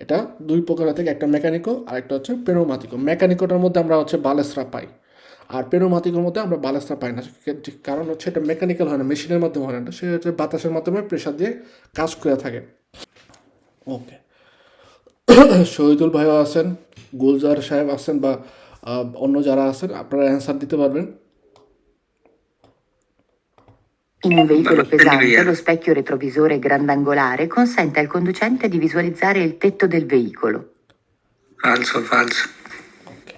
এটা দুই প্রকার থেকে, একটা মেকানিকো আর একটা হচ্ছে পেনুমাতিকো। মেকানিকোটার মধ্যে আমরা হচ্ছে বালেস্রা পাই আর পেনুমাতিকোর মধ্যে আমরা বালেস্রা পাই না, কারণ হচ্ছে এটা মেকানিক্যাল হয় না, মেশিনের মাধ্যমে হয় না, সে হচ্ছে বাতাসের মাধ্যমে প্রেশার দিয়ে কাজ করে থাকে। ওকে, শহীদুল ভাইও আছেন, গুলজার সাহেব আছেন বা অন্য যারা আছেন, আপনারা অ্যান্সার দিতে পারবেন। In un veicolo pesante, lo specchio retrovisore grandangolare consente al conducente di visualizzare il tetto del veicolo. Falso, falso. Okay,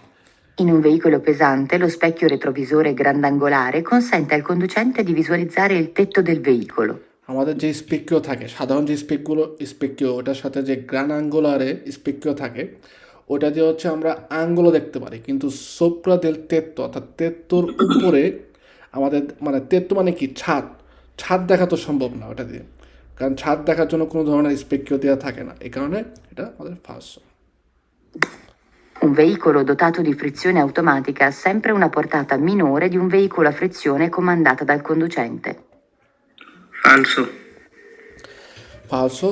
In un veicolo pesante, lo specchio retrovisore grandangolare consente al conducente di visualizzare il tetto del veicolo. আমাদের যে স্পেকিও থাকে, সাধারণ যে স্পেকিও ওটার সাথে যে গ্রান আঙ্গুলারে স্পেকিও থাকে ওটা দিয়ে হচ্ছে আমরা আঙ্গুলো দেখতে পারি, কিন্তু সোপ্রা দেল তেত্তো অর্থাৎ তেত্তোর উপরে আমাদের মানে তেত্তো মানে কি ছাদ, ছাদ দেখা তো সম্ভব না ওটা দিয়ে, কারণ ছাদ দেখার জন্য কোনো ধরনের স্পেকিও দেওয়া থাকে না, এই কারণে এটা আমাদের first. Un veicolo dotato di frizione automatica ha sempre una portata minore di un veicolo a frizione comandata dal conducente. Falso. Falso,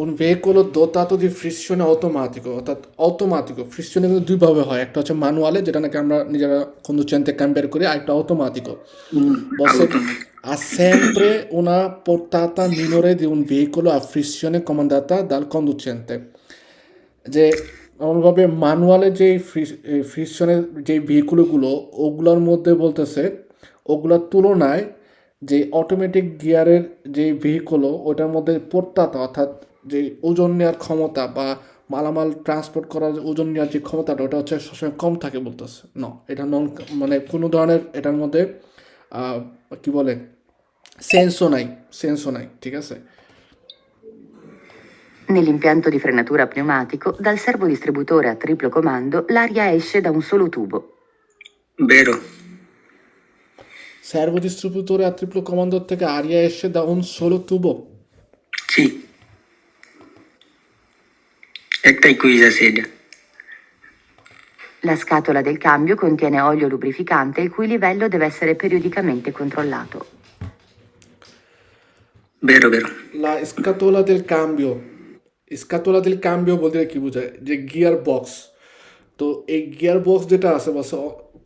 un veicolo dotato di frizione automatico, অর্থাৎ অটোমাটিকো ফ্রিকশনে কিন্তু দুইভাবে হয়, একটা হচ্ছে ম্যানুয়ালে যেটা নাকি আমরা নিজেরা কন্ডুচেন্টে ক্যাম্পেয়ার করি, আর একটা অটোমাটিকো। Ha sempre una portata minore di un veicolo a frizione comandata dal conducente, যে এমনভাবে ম্যানুয়ালে যে ফ্রিকশনের যে ভেহিকুলগুলো ওগুলোর মধ্যে বলতেছে ওগুলোর তুলনায় যে অটোমেটিক গিয়ারের যে ভেহিকুলও ওটার মধ্যে পড়তাতা অর্থাৎ যে ওজন নেওয়ার ক্ষমতা বা মালামাল ট্রান্সপোর্ট করার ওজন নেওয়ার যে ক্ষমতাটা ওটা হচ্ছে সবসময় কম থাকে বলতেছে। এটা মানে কোনো ধরনের এটার মধ্যে কি বলে সেন্সও নাই, ঠিক আছে। Nell'impianto di frenatura pneumatico, dal servodistributore a triplo comando, l'aria esce da un solo tubo. Vero. Servo distributore a triplo comando থেকে aria esce da un solo tubo? Sì. একটাই কুইজ আছে এটা। La scatola del cambio contiene olio lubrificante il cui livello deve essere periodicamente controllato. Vero, vero. La scatola del cambio বলতে কি বোঝায়? যে gear box, তো এই গিয়ার বক্স যেটা আছে বলছে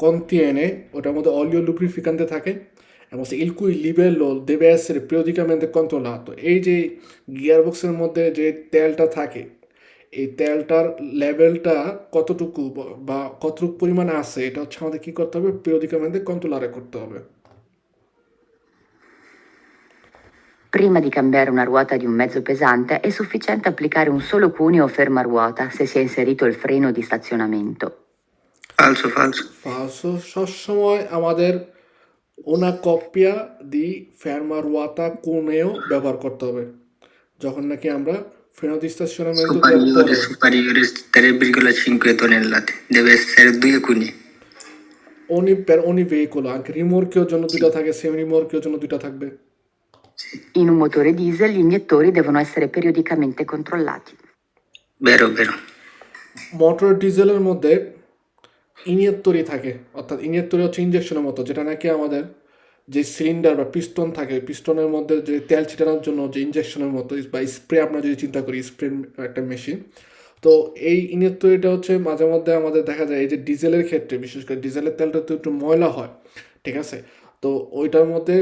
contiene ওটার মধ্যে olio lubrificante থাকে এবং il cui livello deve essere periodicamente controllato। এই যে গিয়ার বক্সের মধ্যে যে তেলটা থাকে এই তেলটার লেভেলটা কতটুকু বা কতটুকু পরিমাণ আছে এটা হচ্ছে আমাদের কি করতে হবে, periodicamente controllare করতে হবে। Prima di cambiare una ruota di un mezzo pesante è sufficiente applicare un solo cuneo fermaruota se si è inserito il freno di stazionamento. Falso, falso. ফালসো, সবসময় আমাদের una coppia di fermaruota cuneo ব্যবহার করতে হবে যখন নাকি আমরা freno di stazionamento Superiore, superiore 3,5 tonnellate. Deve essere 2 cuni. per ogni veicolo, anche rimorchio জন্য দুটো থাকে, সেমি rimorchio জন্য দুটো থাকবে। In un motore diesel gli iniettori devono essere periodicamente controllati. Vero, vero. Motor ডিজেলের মধ্যে ইনিয়েত্তরি থাকে, অর্থাৎ ইনিয়েত্তরি হচ্ছে ইঞ্জেকশনের মতো, যেটা নাকি আমাদের যে সিলিন্ডার বা পিস্টন থাকে, পিস্টনের মধ্যে যে তেল ছিটানোর জন্য যে ইঞ্জেকশনের মতো বা স্প্রে, আমরা যদি চিন্তা করি স্প্রে একটা মেশিন। তো এই ইনিয়েত্তরিটা হচ্ছে মাঝে মধ্যে আমাদের দেখা যায় এই যে ডিজেলের ক্ষেত্রে, বিশেষ করে ডিজেলের তেলটা তো একটু ময়লা হয়, ঠিক আছে? তো ওইটার মধ্যে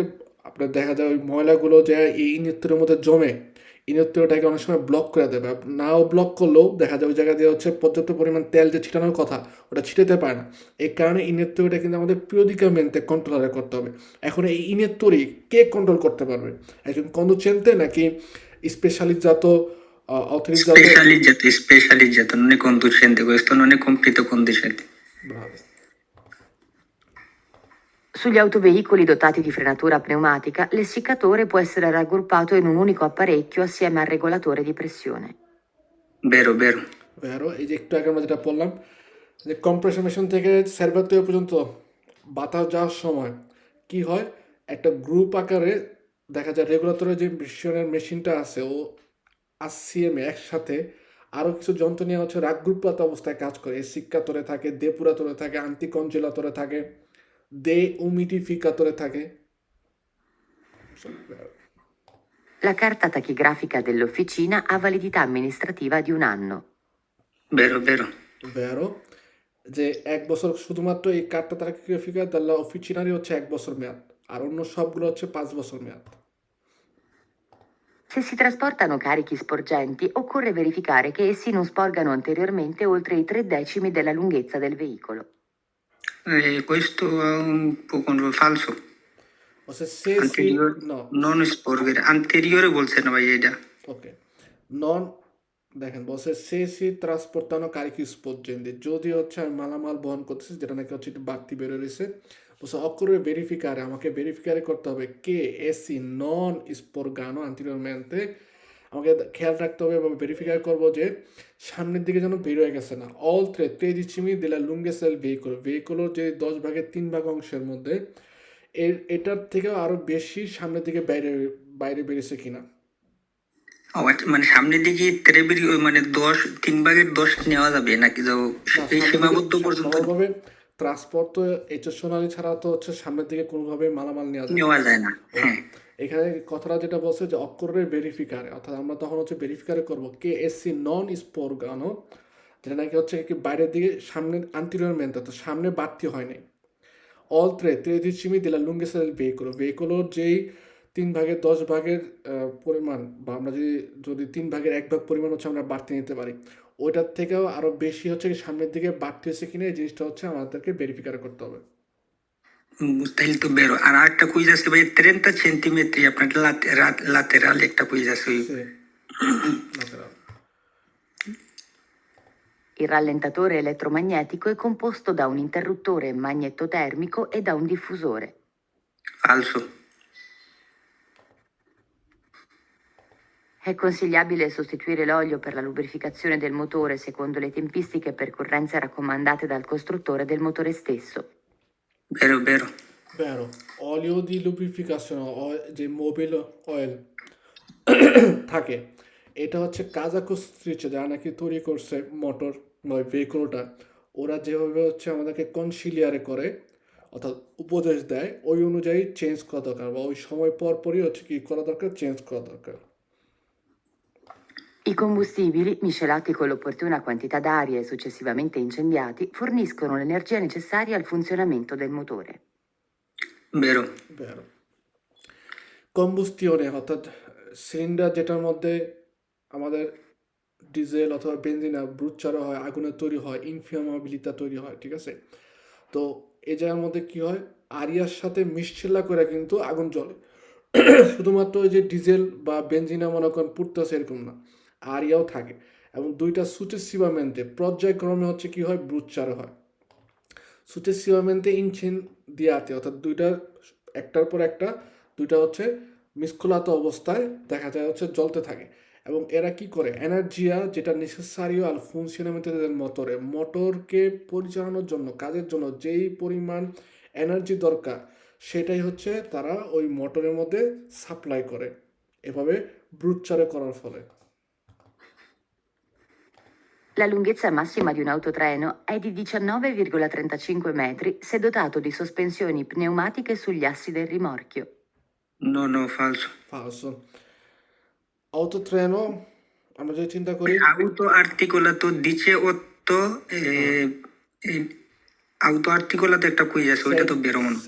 আপনার দেখা যায় ওই ময়লাগুলো যে এই ইনিয়েত্তরের মধ্যে জমে, ইনিয়েত্তরটাকে অনেক সময় ব্লক করে দেবে। নাও ব্লক করলেও দেখা যায় ওই জায়গা দিয়ে হচ্ছে পর্যাপ্ত পরিমাণ তেল যে ছিটানোর কথা, ওটা ছিটাতে পারে না। এই কারণে ইনিয়েত্তরিটা কিন্তু আমাদের পিরিয়ডিকামেন্টে কন্ট্রোলারে করতে হবে। এখন এই ইনিয়েত্তরি কে কন্ট্রোল করতে পারবে? একজন কন্ডুচেন্টে নাকি স্পেশালিজাত autorizzato? Specializzato, non è conducente, questo non è compito conducente. Bravo. Sugli autoveicoli dotati di frenatura pneumatica, l'essiccatore può essere raggruppato in un unico apparecchio assieme al regolatore di pressione. Vero, vero. ভেরো, এই যে একটু আগে আমরা যেটা বললাম, যে কম্প্রেসর মেশিন থেকে server পর্যন্ত বাতাস যাওয়ার সময় কি হয়, একটা গ্রুপ আকারে দেখা যায় রেগুলেটরের যে প্রেশারের মেশিনটা আছে, ও আরসিএমে একসাথে আরও কিছু যন্ত্র নিয়ে হচ্ছে রাগ গ্রুপপাত অবস্থায় কাজ করে। সিক্কাতরে থাকে, depuratore থাকে, anticongelatore থাকে, deumidificatore থাকে। La carta tachigrafica dell'officina ha validità amministrativa di 1 anno. Vero, vero. ভেরো, যে 1 বছর শুধুমাত্র এই কার্ডটা তারা গ্রাফিকা দাল্লা অফিচিনারি হচ্ছে 1 বছর মেয়াদ, আর অন্য সবগুলো হচ্ছে 5 বছর মেয়াদ। Se si trasportano carichi sporgenti, occorre verificare che essi non sporgano anteriormente oltre i 3 decimi della lunghezza del veicolo. Questo è un po' falso. O say C Anteriore, ন non sporgere. Anteriore বলছে না ভাই এটা। ওকে, নন, দেখেন বলছে সে সি ট্রান্সপোর্টানো কারিকি স্পোর্জেন্দি, যদি হচ্ছে আমি মালামাল বহন করতেছি যেটা নাকি হচ্ছে একটু বাড়তি বেরো রয়েছে, বলছে অক্ষরে ভেরিফিকারে, আমাকে ভেরিফিকারে করতে হবে কে এসি নন স্পোরগানো আন্টিরিয়রমেন্টে। আমাকে খেয়াল রাখতে হবে বা ভেরিফাই করবো যে সামনের দিকে যেন বের হয়ে গেছে না। অল ট্রেডিচিমি দিলা লুঙ্গেসেল ভেহিকলের যে 10 ভাগের 3 ভাগ অংশের মধ্যে এটার থেকেও আরো বেশি সামনের দিকে বাইরে বাইরে বেরিয়েছে কিনা। ও আচ্ছা, মানে সামনের দিকে তেরেবির মানে 3/10 নেওয়া যাবে নাকি যাও না, এই সামনের দিকে সীমাবদ্ধ পর্যন্ত নর্মালভাবে ট্রান্সপোর্ট তো এইচএসনালি ছাড়া তো হচ্ছে সামনের দিকে কোনোভাবে মালামাল নেওয়া যায় না। নেওয়া যায় না। হ্যাঁ, এখানে কথাটা যেটা বলছে যে অক্ষরের ভেরিফিকারে, অর্থাৎ আমরা তখন হচ্ছে ভেরিফিকারে করবো কে এসসি নন স্পোরগানো, যেটা নাকি হচ্ছে কি বাইরের দিকে সামনের আন্টিরিয়র মেন্টা, তো সামনে বাড়তি হয় নাই। অল ট্রেডিচিমি দিলা লুঙ্গেসেল ভেহিকলের যেই 3/10 পরিমাণ, বা আমরা যদি যদি 3/1 পরিমাণ হচ্ছে আমরা বাড়তি নিতে পারি, ওইটার থেকেও আরো বেশি হচ্ছে কি সামনের দিকে বাড়তি হচ্ছে কিনা, এই জিনিসটা হচ্ছে আমাদেরকে ভেরিফিকার করতে হবে। তাইলে তো বেরো। আর আরেকটা কুইজ আছে ভাই, 30 সেন্টিমিটার আপনার লাতেরাল একটা কুইজ আছে ওই সে lateral. Il rallentatore elettromagnetico è composto da un interruttore magnetotermico e da un diffusore. falso. È consigliabile sostituire l'olio per la lubrificazione del motore secondo le tempistiche e percorrenze raccomandate dal costruttore del motore stesso. Vero, vero. Vero, olio di lubrificazione, যে Mobil oil থাকে, এটা হচ্ছে কাজাকস্ত্রিচে যারা নাকি তৈরি করছে motor বা ভেহিকলটা, ওরা যেভাবে হচ্ছে আমাদেরকে কনসিলিয়ারে করে, অর্থাৎ উপদেশ দেয়, ওই অনুযায়ী চেঞ্জ করা দরকার, বা ওই সময় পর পরই হচ্ছে কি করা দরকার, চেঞ্জ করা দরকার। I combustibili, miscelati con l'opportuna quantità d'aria e successivamente incendiati, forniscono l'energia necessaria al funzionamento del motore. Vero. Vero. কম্বুস্টিওনে, অর্থাৎ সিলিন্ডার যেটার মধ্যে আমাদের ডিজেল অথবা বেনজিন ব্রুচারও হয়, আগুনের তৈরি হয়, ইনফ্লামেবিলিটি তৈরি হয়, ঠিক আছে? তো এই জায়গার মধ্যে কি হয়, আরিয়ার সাথে মিশছিল্লা করে কিন্তু আগুন জ্বলে। শুধুমাত্র ওই যে ডিজেল বা বেনজিনা মনে করেন পুড়তেছে এরকম না, আরিয়াও থাকে। এবং দুইটা সুচেসিভামেন্টে পর্যায়ক্রমে হচ্ছে কি হয়, ব্রুচার হয়। সুচেসিভামেন্টে ইনচেন দিয়াতে, অর্থাৎ দুইটা একটার পর একটা দুইটা হচ্ছে মিসকুলাত অবস্থায় দেখা যায় হচ্ছে জ্বলতে থাকে। এবং এরা কি করে, এনার্জিয়া যেটা নেসেসারিও আল ফুনশনামেন্টো del মোটরে, মোটরকে পরিচালনার জন্য, কাজের জন্য যেই পরিমাণ এনার্জি দরকার, সেটাই হচ্ছে তারা ওই মোটরের মধ্যে সাপ্লাই করে, এভাবে ব্রুচারে করার ফলে। La lunghezza massima di un autotreno è di 19,35 metri se dotato di sospensioni pneumatiche sugli assi del rimorchio. No, falso. Falso. Autotreno, আমরা যদি চিন্তা করি Auto articolato dice 8, auto articolato একটা কুইজ আছে, ওইটা তো বেরো মনে হয়।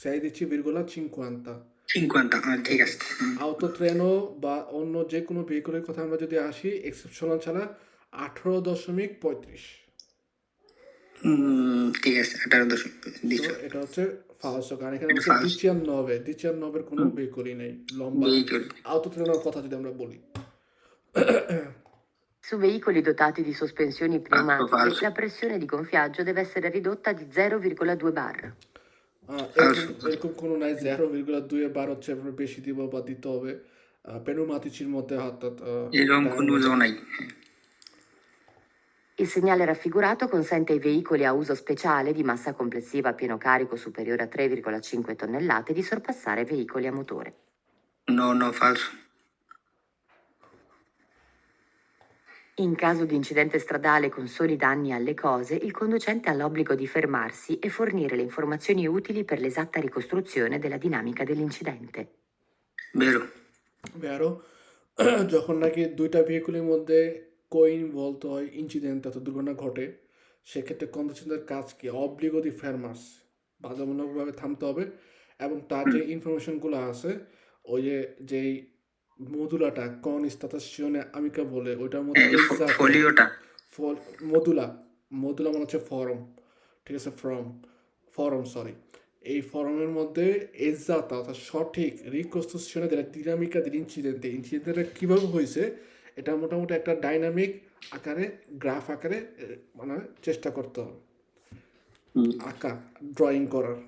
16,50 50, ঠিক আছে। autotreno বা অন্য যে কোনো ভেহিকলের কথা আমরা যদি আসি এক্সেপশনাল ছাড়া 18.35। ঠিক আছে, 18 দিছো। তো এটা হচ্ছে ফালসো, কারণ এখানে এটা হচ্ছে falso। 19 কোনো ভেহিকলই নেই লম্বা Vehicle। autotrenoর কথা যদি আমরা বলি। Su veicoli dotati di sospensioni pneumatiche, falso। la pressione di gonfiaggio deve essere ridotta di 0,2 bar. এরকম কোনো নাই 0,2 বার হচ্ছে আপনার বেশি দিব বা দিতে হবে পেনুমাতিচির মধ্যে, অর্থাৎ এরকম কোনো নাই। Il segnale raffigurato consente ai veicoli a uso speciale di massa complessiva a pieno carico superiore a 3,5 tonnellate di sorpassare veicoli a motore. No, falso। In caso di incidente stradale con soli danni alle cose, il conducente ha l'obbligo di fermarsi e fornire le informazioni utili per l'esatta ricostruzione della dinamica dell'incidente. বেরো। বেরো যখন নাকি দুইটা ভেহিকুলের মধ্যে involve হয় incident অর্থাৎ দুর্ঘটনা ঘটে, সেক্ষেত্রে কন্ডিশনের কাজ কি অব্লিগো দি ফেরমার্স, বাধ্যতামূলকভাবে থামতে হবে এবং তার যে ইনফরমেশনগুলো আছে ওই যেই মদুলাটা কন স্টাতাসিওনে আমিকা বলে ওইটার মধ্যে ফোলিওটা। মদুলা মনে হচ্ছে ফরম, ঠিক আছে, ফরম সরি, এই ফরমের মধ্যে এজাতা অর্থাৎ সঠিক রিকনস্ট্রাকশনে দেয় ডিনামিকা দিল ইনসিডেন্টটা কীভাবে হয়েছে এটা মোটামুটি একটা ডাইনামিক আকারে গ্রাফ আকারে মানে চেষ্টা করতে হবে আঁকা ড্রয়িং করার।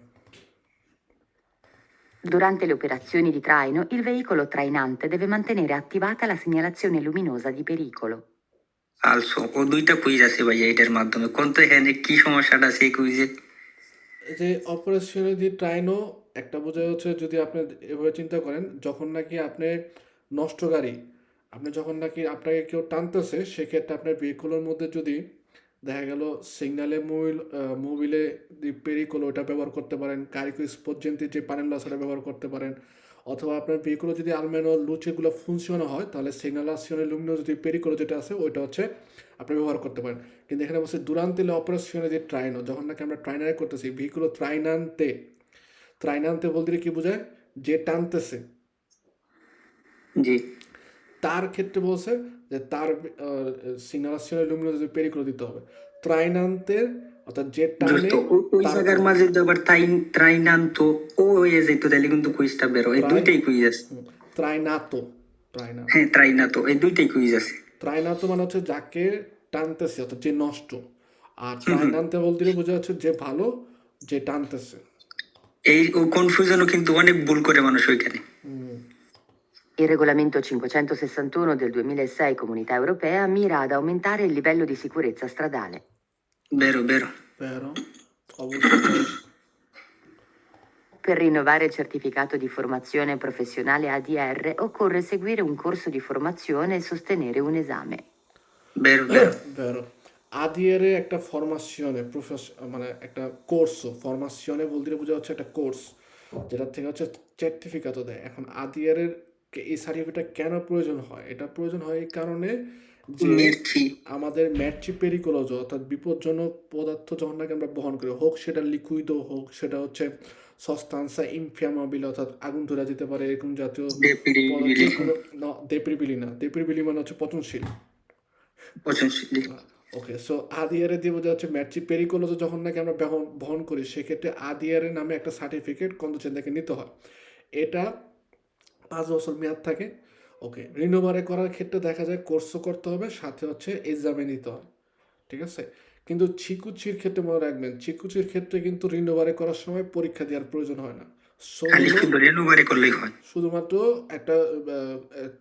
Durante le operazioni di traino, il veicolo trainante deve mantenere attivata la segnalazione luminosa di pericolo. ফালসো। ও দুইটা কুইজ আছে ভাইয়া এটার মাধ্যমে, কোন তো এখানে কি সমস্যাটা আছে এই কুইজে? যে অপারেশনে দি ট্রাইনো একটা বোঝা যাচ্ছে, যদি আপনি এভাবে চিন্তা করেন, যখন নাকি আপনি নষ্ট গাড়ি আপনি যখন নাকি আপনাকে কেউ টানতেছে, সেক্ষেত্রে আপনার ভেহিকুলের মধ্যে যদি দেখা গেল সিগনালে মোবিলে পেরিকল ওটা ব্যবহার করতে পারেন, গাড়িকে স্পর্জেন্তি যে পানেলাসটা ব্যবহার করতে পারেন, অথবা আপনার ভেহিকুলে যদি আলমেনো লুচেগুলো ফুনশন হয় তাহলে সিগনালাসিওনে লুমিনো যদি পেরিকল যেটা আছে ওইটা হচ্ছে আপনি ব্যবহার করতে পারেন। কিন্তু এখানে বলছে দুরান্তেলে অপারেশনে যে ট্রাইনো, যখন নাকি আমরা ট্রাইনারে করতেছি ভেহিকুলো ত্রাইনান্তে বলতে কি বোঝায়, যে টানতেছে জি। তার ক্ষেত্রে বলছে যে তার সিগনালাসিওনে লুমিনো যদি পেরিকল দিতে হবে ত্রাইনান্তের অর্থাৎ যে টানে ওই জায়গার মাঝে তো আবার ত্রাইনান্তো ও হয়ে যেত, তাহলে কিন্তু কুইজটা বেরো। এই দুইটাই কুইজ আছে। ত্রাইনাতো হ্যাঁ, ত্রাইনাতো, এই দুইটাই কুইজ আছে। ত্রাইনাতো মানে হচ্ছে যাকে টানতেছে অর্থাৎ যে নষ্ট, আর ত্রাইনান্তে বলতে বোঝা যাচ্ছে যে ভালো, যে টানতেছে। এই কনফিউশনও কিন্তু অনেক ভুল করে মানুষ ওইখানে। Il regolamento 561 del 2006 Comunità Europea mira ad aumentare il livello di sicurezza stradale. বেরো। Vero? অবশ্যই। Per rinnovare il certificato di formazione professionale ADR occorre seguire un corso di formazione e sostenere un esame. বেরো। Vero. ADR একটা ফরমাশনে মানে একটা course, ফরমাশনে বলতে বোঝা হচ্ছে একটা কোর্স যেটা থেকে হচ্ছে সার্টিফিকেটও দেয়। এখন ADR এর এই সার্টিফিকেটটা কেন প্রয়োজন হয়? এটা প্রয়োজন হয় এই কারণে যে আমাদের ম্যাট্রি পেরিকোলজ অর্থাৎ বিপজ্জনক পদার্থ যখন নাকি আমরা বহন করি, হোক সেটা লিকুইডও হোক, সেটা হচ্ছে সস্তান্সা ইনফ্লামেবল অর্থাৎ আগুন ধরে যেতে পারে এরকম জাতীয় দেপ্রিবিলি মানে হচ্ছে পচনশীল। ওকে, সো আদিয়ারে দিয়ে বোঝা হচ্ছে ম্যাট্রি পেরিকোলজ যখন নাকি আমরা বহন করি, সেক্ষেত্রে আদিয়ারে নামে একটা সার্টিফিকেট কন্ডুচেন্দাকে নিতে হয়। এটা 5 বছর মেয়াদ থাকে। ওকে, রিনোভারে করার ক্ষেত্রে দেখা যায় কোর্সও করতে হবে, সাথে হচ্ছে এক্সামে নিতে হয়, ঠিক আছে। কিন্তু চিকুচির ক্ষেত্রে মনে রাখবেন, চিকুচির ক্ষেত্রে কিন্তু রিনোভারে করার সময় পরীক্ষা দেওয়ার প্রয়োজন হয় না, শুধুমাত্র একটা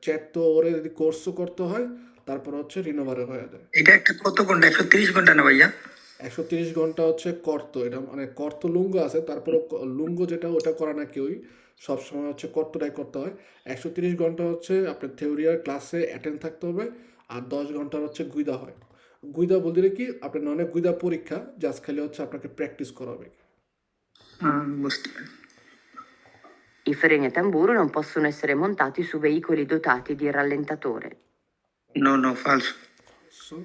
চ্যাট তো ওরে যদি কোর্সও করতে হয় তারপর হচ্ছে রিনোভারে হয়ে যায়। এটা একটা কত ঘন্টা? 130 ঘন্টা না ভাইয়া? 130 ঘন্টা হচ্ছে কর্ত, এটা মানে কর্ত লুঙ্গ আছে, তারপরে লুঙ্গ যেটা ওটা করা না কেউই, সবসময় হচ্ছে কর্তটাই করতে হয়। 130 ঘন্টা হচ্ছে আপনার থিওরি আর ক্লাসে অ্যাটেন্ড থাকতে হবে, আর 10 ঘন্টার হচ্ছে গুইদা হয়। গুইদা বলতে কি আপনার অনেক গুইদা পরীক্ষা, জাস্ট খালি হচ্ছে আপনাকে প্র্যাকটিস করাবে। বুঝতে পারি। I freni a tamburo non possono essere montati su veicoli dotati di rallentatore. No, no, falso. So,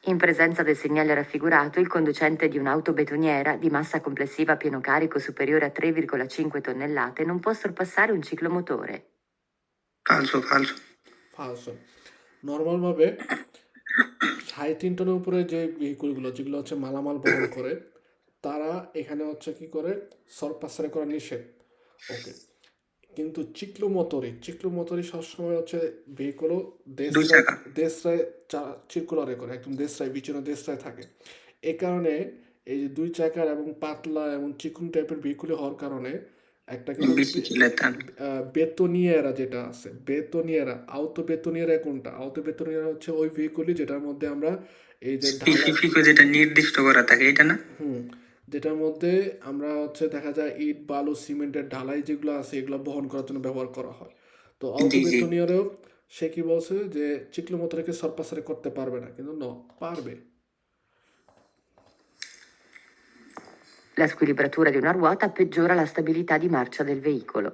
In presenza del segnale raffigurato, il conducente di un'auto betoniera di massa complessiva a pieno carico superiore a 3,5 tonnellate non può sorpassare un ciclomotore. Falso, falso. ফালসো। নর্মালভাবে 3.5 টনের উপরে যে ভেহিকুলগুলো যেগুলো হচ্ছে মালামাল বহন করে, তারা এখানে হচ্ছে কি করে, সরপাসারে করা নিষেধ। ওকে, কিন্তু চিক্লোমোটরি সবসময় হচ্ছে ভেহিকুলও দুই চাকা। দেশরায় চিরকুলারে করে, একদম দেশরায় পিছনে দেশরায় থাকে। এই কারণে এই যে 2 চাকার এবং পাতলা এবং চিকুন টাইপের ভেহিকুল হওয়ার কারণে একটা কিন্তু Bicicletta. বেতনিয়েরা যেটা আছে, বেতনিয়েরা, আউতো বেতনিয়েরা কোনটা? আউতো বেতনিয়েরা হচ্ছে ওই ভেহিকুলই যেটার মধ্যে আমরা এই যে ঢালাই, স্পেসিফিক যেটা নির্দিষ্ট করা থাকে এটা না? যেটার মধ্যে আমরা হচ্ছে দেখা যায় ইট বালু সিমেন্টের ঢালাই যেগুলো আছে এগুলো বহন করার জন্য ব্যবহার করা হয়। তো জি, জি। বেতনিয়ারেও সে কি বলছে যে চিকলোমোটরকে সরপাসারে করতে পারবে না, কিন্তু পারবে। La squilibratura di una ruota peggiora la stabilità di marcia del veicolo.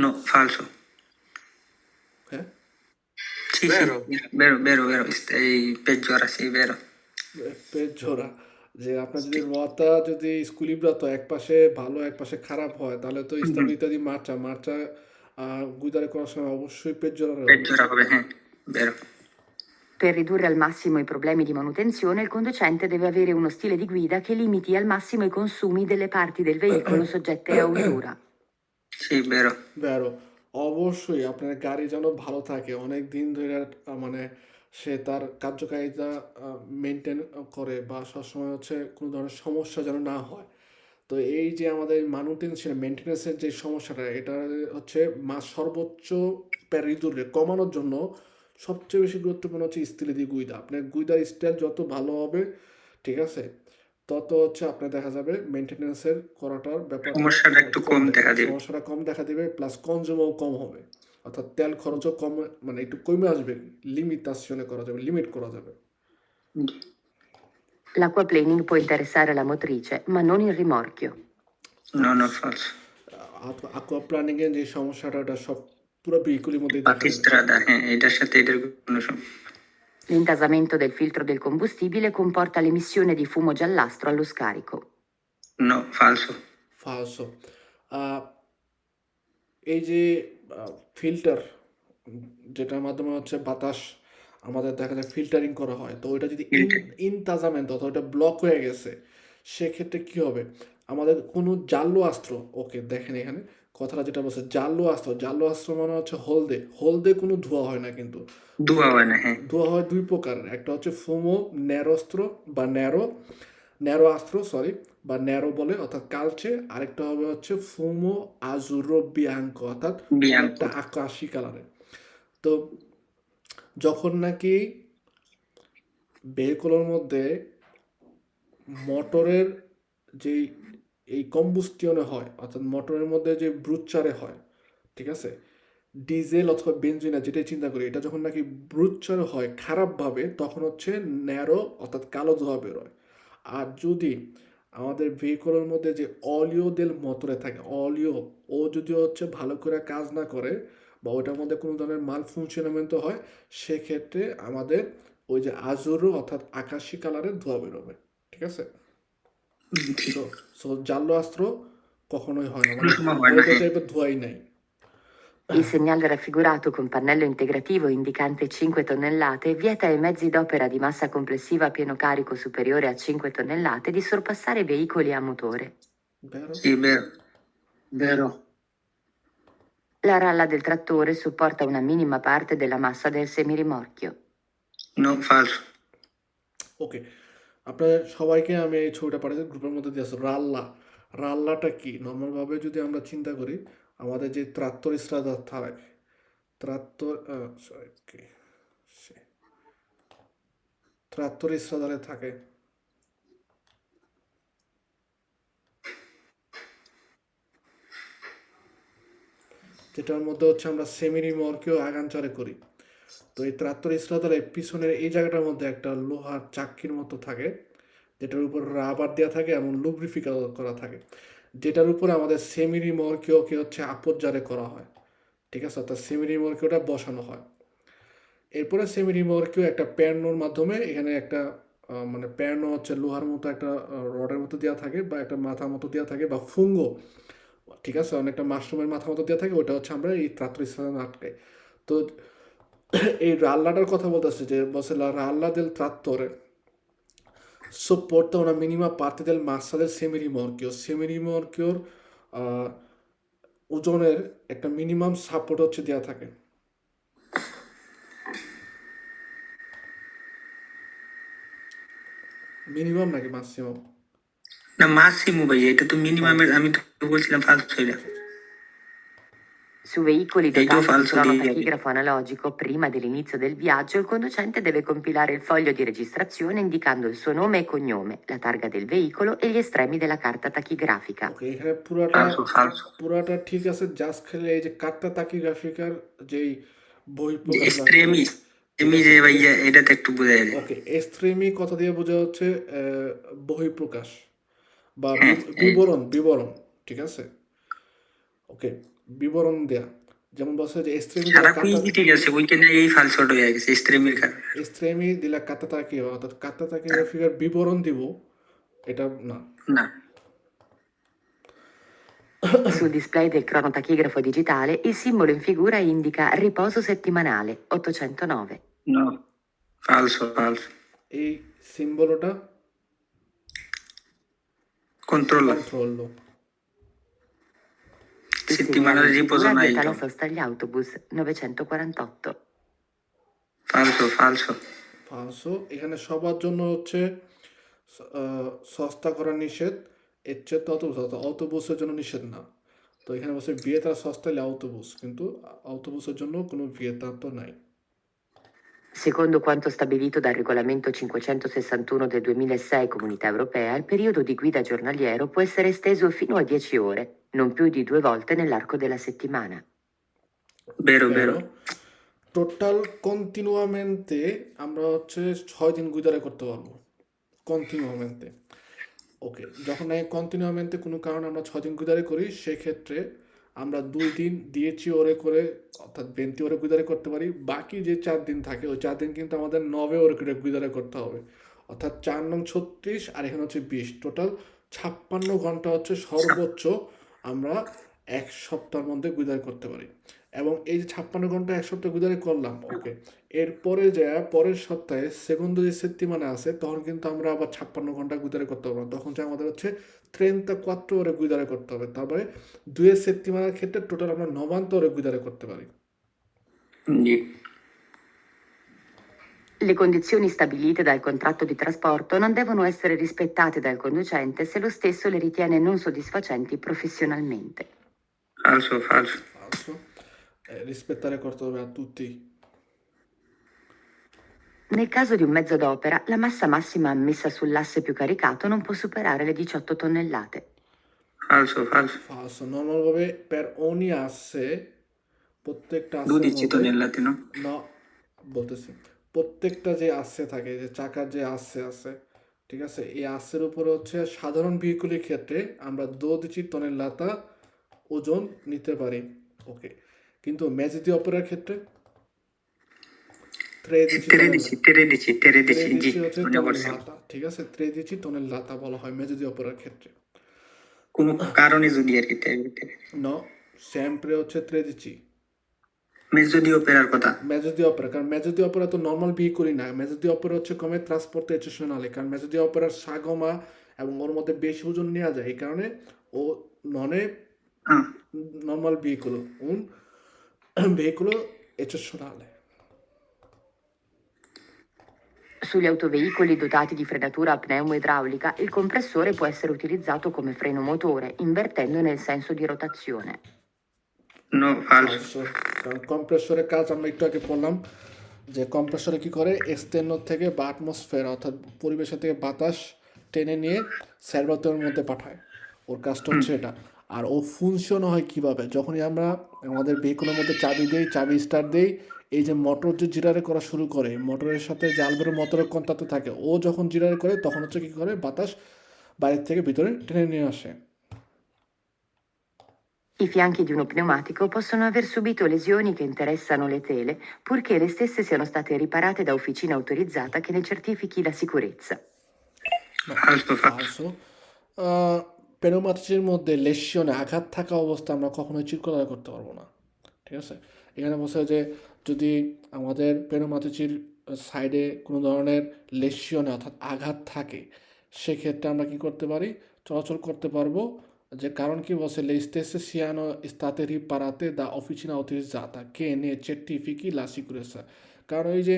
No, falso. হ্যাঁ, Sì, Vero. sì, vero, vero, vero. Peggiora, sì, vero. পেজোরা, যে আপনার যদি রথা যদি স্কুলিব্রাত এক পাশে ভালো এক পাশে খারাপ হয়, তাহলে তো স্টেবিলিটি দি মার্চা গুইদারে করার সময় অবশ্যই পেজোরা হবে। Peggiora come, vero. Per ridurre al massimo i problemi di manutenzione, il conducente deve avere uno stile di guida che limiti al massimo i consumi delle parti del veicolo soggette a usura. Sì, vero. বেরো, অবশ্যই আপনার গাড়ি যেন ভালো থাকে অনেক দিন ধরে, মানে সে তার কার্যকারিতা মেনটেন করে, বা সবসময় হচ্ছে কোনো ধরনের সমস্যা যেন না হয়। তো এই যে আমাদের মেনটেন্যান্সের যে সমস্যাটা, এটা হচ্ছে সর্বোচ্চ প্যারিদুরে কমানোর জন্য সবচেয়ে বেশি গুরুত্বপূর্ণ হচ্ছে স্টিলে দিয়ে গুইদা। আপনার গুইদার স্টাইল যত ভালো হবে, ঠিক আছে, তত হচ্ছে আপনার দেখা যাবে মেনটেন্যান্সের করাটার ব্যাপারটা সমস্যাটা একটু কম দেখা দিবে। সমস্যাটা কম দেখা দিবে, প্লাস কনজিউমও কম হবে, অর্থাৎ তেল খরচও কম, মানে একটু কমে আসবে, লিমিটাশনে করা যাবে, লিমিট করা যাবে। L'acquaplaning può interessare la motrice, ma non il rimorchio. No, no, falso. aqua planning এর যে সমস্যাটা, ওটা সব পুরো ভেহিকুলের মধ্যে দেখা বাকি যায়। স্ট্রাদা, এটার সাথে এটার কোনো L'intasamento del filtro del combustibile comporta l'emissione di fumo giallastro allo scarico. No, falso. ফালসো। এই যে ফিল্টার, যেটার মাধ্যমে হচ্ছে বাতাস আমাদের দেখা যায় ফিল্টারিং করা হয়, তো ওইটা যদি ইনতাজামেন্ট অথবা ওটা ব্লক হয়ে গেছে, সেক্ষেত্রে কি হবে? আমাদের কোনো জাল্লো অস্ত্র, ওকে দেখেন এখানে কথাটা যেটা বলছে জাল্লো অস্ত্র মানে হচ্ছে হলদে কোনো ধোয়া হয় না, কিন্তু ধোয়া হয় না, ধোয়া হয় 2 প্রকারের। একটা হচ্ছে ফুমো ন্যারোস্ত্র বা ন্যারো অস্ত্র, সরি, বা ন্যারো বলে অর্থাৎ কালচে। আরেকটা হবে হচ্ছে ফুমো আজুরো বিয়াঙ্কো, অর্থাৎ বিয়াঙ্কো। একটা আকাশি কালারের। তো যখন নাকি ভেহিকলের মধ্যে মোটরের যেই এই কম্বুস্টিয়নে হয়, অর্থাৎ মোটরের মধ্যে যে ব্রুচারে হয়, ঠিক আছে, ডিজেল অথবা বেনজিন যেটাই চিন্তা করি, এটা যখন নাকি ব্রুচারে হয় খারাপভাবে, তখন হচ্ছে ন্যারো অর্থাৎ কালো ধোঁয়া বেরোয়। আর যদি আমাদের ভেহিকলের মধ্যে যে অলিও দেল মোটরে থাকে, ও যদি হচ্ছে ভালো করে কাজ না করে, বা ওটার মধ্যে কোনো ধরনের মাল ফুংশনামেন্ট হয়, সেক্ষেত্রে আমাদের ওই যে আজুরো অর্থাৎ আকাশি কালারের ধোঁয়া বেরোবে, ঠিক আছে। সো জাল্লো অস্ত্র কখনোই হয় না, মানে ওই টাইপের ধোঁয়াই নাই। Il segnale raffigurato con pannello integrativo indicante 5 tonnellate vieta ai mezzi d'opera di massa complessiva a pieno carico superiore a 5 tonnellate di sorpassare veicoli a motore. Vero? Sì, vero. Vero. La ralla del trattore supporta una minima parte della massa del semirimorchio. No, falso. ওকে, আপনাদের সবাইকে আমি এই ছবিটা পাঠিয়েছি গ্রুপের মধ্যে দিয়েছি। রাল্লাটা কি? নর্মালভাবে যদি আমরা চিন্তা করি, আমাদের যে ত্রাত্তর স্ট্রাদা থাকে, ত্রাত্তর স্ট্রাদারে থাকে, যেটার মধ্যে হচ্ছে আমরা সেমি রিমর্কেও আগানচারে করি। তো এই ত্রাত্তর ইসরাদালের পিছনের এই জায়গাটার মধ্যে একটা লোহার চাক্কির মতো থাকে, যেটার উপর রাবার দেওয়া থাকে এবং লুব্রিফিকার করা থাকে, যেটার উপরে আমাদের সেমি রিমর্কেওকে হচ্ছে আপরজারে করা হয়। ঠিক আছে, অর্থাৎ সেমি রিমর্কেওটা বসানো হয়। এরপরে সেমি রিমর্কেও একটা প্যারনোর মাধ্যমে এখানে একটা মানে প্যারনো হচ্ছে লোহার মতো একটা রডের মতো দেওয়া থাকে বা একটা মাথার মতো দেওয়া থাকে বা ফুঙ্গো, ঠিক আছে, অনেকটা মাশরুমের মাথা মতো দেওয়া থাকে, ওটা হচ্ছে আমরা এই ত্রাত্তর ইসরাদালে আটকাই। তো এই রাল্লাটার কথা বলতেছে যে বলছে রাল্লা del trattore sopporta una minima parte del massa del semirimorchio. সেমিরিমর্কিওর ওজনের একটা মিনিমাম সাপোর্ট হচ্ছে দেওয়া থাকে। মিনিমাম নাকি ম্যাক্সিমাম? না মাসিমো ভাই, এটা তো মিনিমামের, আমি তো বলছিলাম ফালতু এটা। Su veicoli এই তো dotati di falso di cronotachigrafo analogico, prima dell'inizio del viaggio, il conducente deve compilare il foglio di registrazione indicando il suo nome e cognome, la targa del veicolo e gli estremi della carta tachigrafica. ওকে, এখানে পুরাটা ফালতু ফালতু পুরাটা ঠিক আছে, just খেলে এই যে কাটটা তাকিগ্রাফিকার যেই বই প্রকাশ না। এক্সট্রেমি এমি যে ভাইয়া, এটাতে একটু বোঝা যায়। ওকে, এক্সট্রিমি কথা দিয়ে বোঝা হচ্ছে বহিঃপ্রকাশ বা হ্যাঁ এই বিবরণ বিবরণ, ঠিক আছে। ওকে, বিবরণ দেয়া, যেমন বলছে যে এক্সট্রিমি দিলা সারা কাতা, কুইজি ঠিক আছে, ওইখানে এই ফালসোটা হয়ে গেছে এক্সট্রেমির কারণে। এক্সট্রিমি দিলা কাতা তাকি, অর্থাৎ কাতা তাকিগ্রাফিকার বিবরণ দিব, এটা না। না Sul display del cronotachigrafo digitale il simbolo in figura indica riposo settimanale 809. No ফালসো ফালসো এই সিম্বলটা controller control. Il settimanale segnale in riposo figura নাই detta তো। la sosta agli autobus 948. ফালসো ফালসো পাঁচশো, এখানে সবার জন্য হচ্ছে সস্তা করা নিষেধ, এর চেয়ে তো অটোবুসের জন্য নিষেধ না। তো এখানে বলছে ভিয়েতা সস্তা হলে অটোবুস, কিন্তু অটোবুসের জন্য কোনো ভিয়েতা তো নাই। Secondo quanto stabilito dal regolamento 561 del 2006 Comunità Europea, il periodo di guida giornaliero può essere esteso fino a 10 ore, non più di 2 volte nell'arco della settimana. বেরো বেরো। টোটাল কন্টিনিউয়ামেন্টে আমরা হচ্ছে 6 দিন গুইদারে করতে পারবো, কন্টিনিউয়ামেন্টে। ওকে, যখন এই কন্টিনিউয়ামেন্টে কোনো কারণে আমরা 6 দিন গুইদারে করি, সেক্ষেত্রে আমরা 2 দিন দিয়েছি ওরে করে, অর্থাৎ 20 ওরে গুইদারে করতে পারি। বাকি যে 4 দিন থাকে ওই 4 দিন কিন্তু আমাদের 9 ওরে করে গুইদারে করতে হবে, অর্থাৎ 4 নং 36 আর এখানে হচ্ছে 20, টোটাল 56 ঘন্টা হচ্ছে সর্বোচ্চ আমরা এক সপ্তাহের মধ্যে গুইদারে করতে পারি। এবং এই যে 56 ঘন্টা এক সপ্তাহ গুইদারে করলাম, ওকে, এরপরে যা পরের সপ্তাহে সেকেন্ড যে সেপ্টিমানে আছে, তখন কিন্তু আমরা আবার 56 ঘন্টা গুইদারে করতে পারবো না। তখন যে আমাদের হচ্ছে 34 ore গুইদারে করতে হবে। তারপরে 2 সেপ্টিমানের ক্ষেত্রে টোটাল আমরা 90 ore গুইদারে করতে পারি। জি Le condizioni stabilite dal contratto di trasporto non devono essere rispettate dal conducente se lo stesso le ritiene non soddisfacenti professionalmente. ফালসো ফালসো Falso. Rispettare করতে হবে a tutti. Nel caso di un mezzo d'opera, la massa massima ammessa sull'asse più caricato non può superare le 18 tonnellate. ফালসো ফালসো Falso. Normalভাবে per ogni asse, প্রত্যেকটা দু আসের দিচ্ছি তো মধ্যে, নেল্লাতে না। না বলতেছি, প্রত্যেকটা যে আসে থাকে, যে চাকার যে আসে আছে, ঠিক আছে, এই আসের উপরে হচ্ছে সাধারণ ভেহিকুলের ক্ষেত্রে আমরা 12 tonnellata ওজন নিতে পারি। ওকে, কিন্তু ম্যাজিদি অপেরার ক্ষেত্রে 13 তেরে দিচ্ছি জি 13 হচ্ছে মনে পড়ছে। tonnellata, ঠিক আছে, 13 tonnellata বলা হয় ম্যাজিদি অপেরার ক্ষেত্রে। কোনো কারণে যদি আর কি No, sempre হচ্ছে 13 মেজো দি ওপেরার কথা। mezzo di opera, কারণ mezzo di opera তো নর্মাল ভেহিকুলই না, mezzo di opera হচ্ছে কমে ট্রান্সপোর্টে এক্সেপশনালে, কারণ mezzo di opera সাগমা এবং ওর মধ্যে বেশি ওজন নেওয়া যায়, এই কারণে ও ননে হ্যাঁ normal ভেহিকুলো un veicolo eccezionale. Sugli autoveicoli dotati di frenatura a pneumo idraulica, il compressore può essere utilizzato come freno motore, invertendo nel senso di rotazione. No ফালসো Falso. কারণ কম্প্রেসরের কাজ আমরা একটু আগে বললাম যে কম্প্রেসরে কি করে, এক্সটেন্ডর থেকে বা অ্যাটমসফিয়ার অর্থাৎ পরিবেশের থেকে বাতাস টেনে নিয়ে সার্ভারের মধ্যে পাঠায়, ওর কাজটা হচ্ছে এটা। আর ও ফুনশন হয় কিভাবে, যখনই আমরা আমাদের ভেহিকলের মধ্যে চাবি দেই, চাবি স্টার্ট দেই, এই যে মোটর যে জিরারে করা শুরু করে, মোটরের সাথে যে আলবেরো মোটরের কন্টাক্টে থাকে, ও যখন জিরারে করে তখন হচ্ছে কী করে, বাতাস বাইরের থেকে ভিতরে টেনে নিয়ে আসে। I fianchi di uno pneumatico possono aver subito lesioni che interessano le tele, purché le stesse siano state riparate da officina autorizzata che ne certifichi la sicurezza. No, falso, falso. falso. পেনোমাটির মধ্যে লেশনে আঘাত থাকা অবস্থা আমরা কখনোই চিরকলার করতে পারবো না। ঠিক আছে, এখানে বলছে যে যদি আমাদের পেনোমাটির সাইডে কোনো ধরনের লেশনে অর্থাৎ আঘাত থাকে, সেক্ষেত্রে আমরা কি করতে পারি, চলাচল করতে পারবো। যে কারণ কি বলছে, le stesse siano state riparate da officina autorizzata che ne certifichi la sicurezza। কারণ ওই যে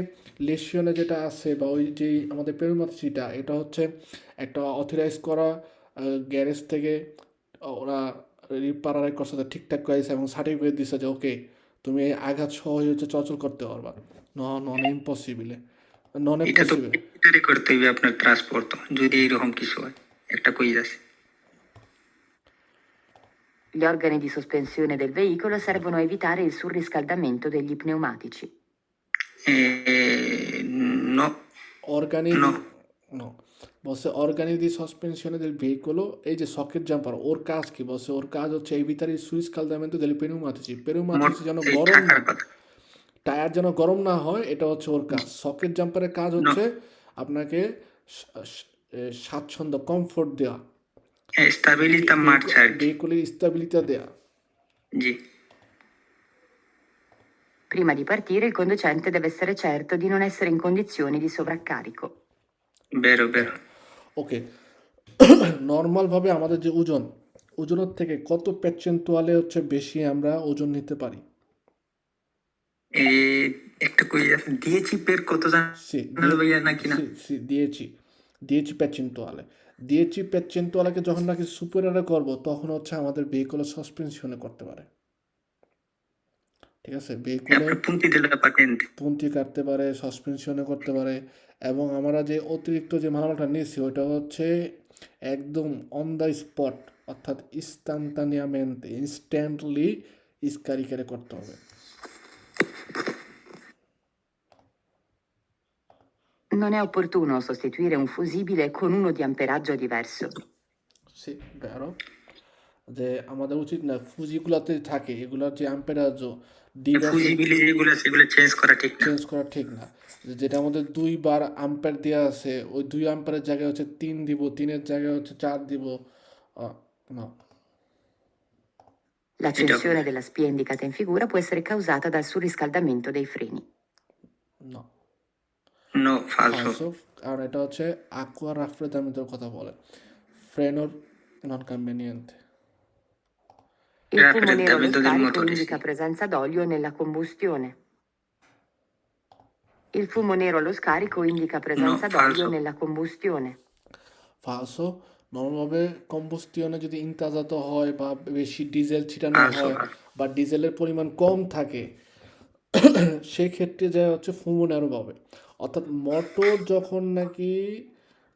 লেশনে যেটা আছে বা ওই যে আমাদের পেনোমাটিটা, এটা হচ্ছে একটা অথরাইজ করা গ্যারেজ থেকে ওরা রিপারার করছে, ঠিকঠাক করেছে এবং সার্টিফিকেট দিছে যে ওকে তুমি এই আঘাত সহজে হচ্ছে চলাচল করতে পারবা। নন ইম্পসিবলে, নন এটা তো পসিবল। এটারে করতে হবে আপনার ট্রান্সপোর্ট, যদি এইরকম কিছু হয়। একটা কুইজ আছে। Gli organi di sospensione del veicolo servono a evitare il surriscaldamento degli pneumatici. No, অর্গানি no, নো, বলছে অর্গানি দি সাসপেনশনে del veicolo, এই যে সকেট জাম্পার, ওর কাজ কি বলছে, ওর কাজ হচ্ছে evitare il surriscaldamento delle pneumatici, মোট যেন এই গরম থাকার কথা। টায়ার যেন গরম না হয়, এটা হচ্ছে ওর কাজ। সকেট জাম্পারের কাজ No, হচ্ছে আপনাকে স্বাচ্ছন্দ্য, কমফোর্ট দেওয়া, stabilità marcia আর কি। ভেহিকুলের স্টেবিলিটি দেওয়া। জি, Prima di partire, il conducente deve essere certo di non essere in condizioni di sovraccarico. বেরো বেরো। ওকে, নর্মালভাবে আমাদের যে ওজনের থেকে কত পের্সেন্টুয়ালে হচ্ছে বেশি আমরা ওজন নিতে পারি? এই একটা কুইজ আছে, দিয়েছি পের কত সি জানালো ভাইয়া নাকি না? দিয়েছি পের্সেন্টুয়ালে। দিয়েছি পের্সেন্টুয়ালকে যখন নাকি সুপিরিয়রে করবো, তখন হচ্ছে আমাদের ভেহিকুলের সাসপেনশনে করতে পারে। ঠিক আছে, ভেহিকুলে আপনার পুঁতি দিলে পাটেন্ট। পুন্তি কাটতে পারে, সাসপেনশনে করতে পারে। এবং আমরা যে অতিরিক্ত যে মালামালটা নিয়েছি ওইটা হচ্ছে একদম অন দ্য স্পট, অর্থাৎ ইনস্ট্যান্টলি স্কারিকারে করতে হবে। Non è opportuno sostituire un fusibile con uno di amperaggio diverso. সে বেরো যে আমাদের উচিত না ফুজিগুলাতে থাকে এগুলার যে অ্যাম্পেরাজ ফুজিবিলি যেগুলো সেগুলো চেঞ্জ করা ঠিক না। চেঞ্জ করা ঠিক না। যেটা আমাদের 2 বার আম্পায়ার দেওয়া আছে, ওই 2 আম্পায়ারের জায়গায় হচ্ছে 3 দিব, 3-এর জায়গায় হচ্ছে 4 দিব। না, L'accensione della spia indicata in figura può essere causata dal surriscaldamento dei freni. না, নো, ফালসো। ফালসো। আর এটা হচ্ছে aqua raffreddamento কথা bole, frenor non conveniente। Il fumo nero allo Raffreddamento del scarico motore, indica sì. presenza d'olio nella combustione. Il fumo nero allo scarico indica presenza No, d'olio falso. nella combustione. ফালসো। নর্মালভাবে কম্বুস্টিয়নে যদি ইনতাজাত হয় বা বেশি diesel ছিটানো Falso, হয় falso. বা ডিজেলের পরিমাণ কম থাকে, সেক্ষেত্রে যা হচ্ছে ফুমোনারও পাবে। অর্থাৎ মোটর যখন নাকি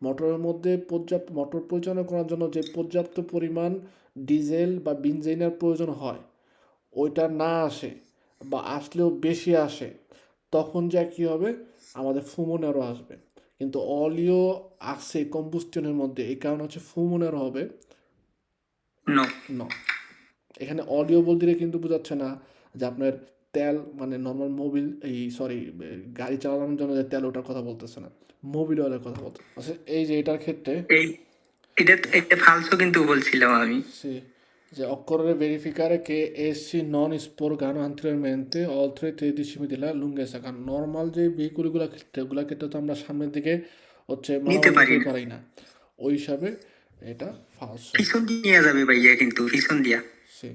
মোটরের মধ্যে মোটর পরিচালনা করার জন্য যে পর্যাপ্ত পরিমাণ ডিজেল বা বেনজিনের প্রয়োজন হয়, ওইটা না আসে বা আসলেও বেশি আসে, তখন যা কী হবে, আমাদের ফুমোনারও আসবে। কিন্তু অলিও আসে কম্বুস্টনের মধ্যে, এই কারণে হচ্ছে ফুমোনারও হবে No. না। এখানে অডিও বলতে কিন্তু বোঝাচ্ছে না যে আপনার তেল মানে নর্মাল মোবিল গাড়ি চালানোর জন্য যে তেল, ওটার কথা বলতেছে না, মোবিল অয়েলের কথা বলতেছে। আচ্ছা, এই যে এটার ক্ষেত্রে এটা ফালসো কিন্তু বলছিলাম আমি। সে যে occorre verificare che essi non sporcano anteriormente oltre 13 della lunghezza, কারণ নর্মাল যে ভেহিকুলগুলো ক্ষেত্রে ওগুলো ক্ষেত্রে তো আমরা সামনের দিকে হচ্ছে নিতে পারি না। পারি না, ওই হিসাবে এটা ফালসো। পিছন দিয়ে নিয়ে যাবে ভাইয়া, কিন্তু পিছন দিয়া। সে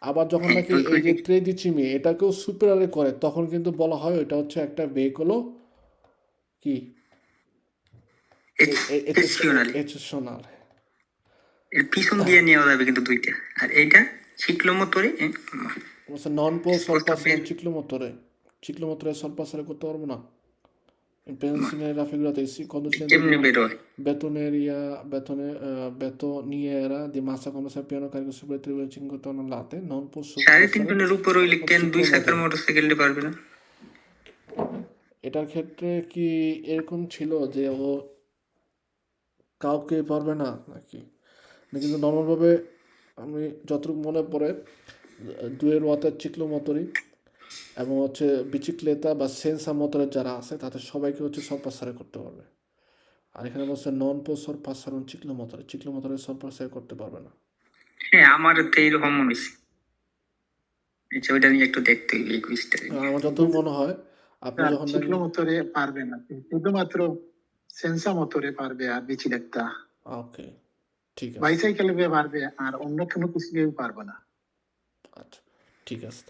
আবার যখন নাকি ওই এই যে ট্রেডিচিমি এটাকেও সুপিরিয়রে করে, তখন কিন্তু বলা হয় এটা হচ্ছে একটা ভেহিকুলও কি এক্সেপশনাল। এক্সেপশনাল। এর পিছন দিয়ে নেওয়া যাবে কিন্তু দুইটা। আর এইটা শিকলোমোটরে নন পো সলপাসরে চিক্লোমোটরে সলপাসরে করতে পারবো না, Pensione la figura si conducente কেমনে di বেরোয়? betoniera di massa quando si appiano carico sopra il 5 tonnellate non possono 3.5 passare টনের উপর হইলে কেন 2 চাকার ciclomotori. মোটরসাইকেল পারবে না? এটার ক্ষেত্রে কি এরকম ছিল যে ও কাউকে পারবে না নাকি? না, কিন্তু নর্মালভাবে আমি যতটুকু মনে পড়ে 2 ওয়াটের ciclomotori এবং হচ্ছে বিচিক্লেতা বা সেন্সা মোটরের যারা আছে তাদের সবাইকে হচ্ছে সরপাসারে করতে পারবে। আর এখানে বলছে নন পো সরপাসারন চিক্লোমোটরে সরপাসারে করতে পারবে না। হ্যাঁ, আমারও তো এইরকম মনে হয়েছে। আচ্ছা, ওইটা নিয়ে একটু দেখতে হইবে এই কুইজটা। আমার যতটুকু মনে হয় আপনি যখন নাকি চিকলো মোটরে পারবে না, শুধুমাত্র সেন্সা মোটরে পারবে আর বিচিলেক্তা। ওকে, ঠিক আছে, বাইসাইকেলে পারবে আর অন্য কোনো কিছু পারবে না। আচ্ছা, ঠিক আছে।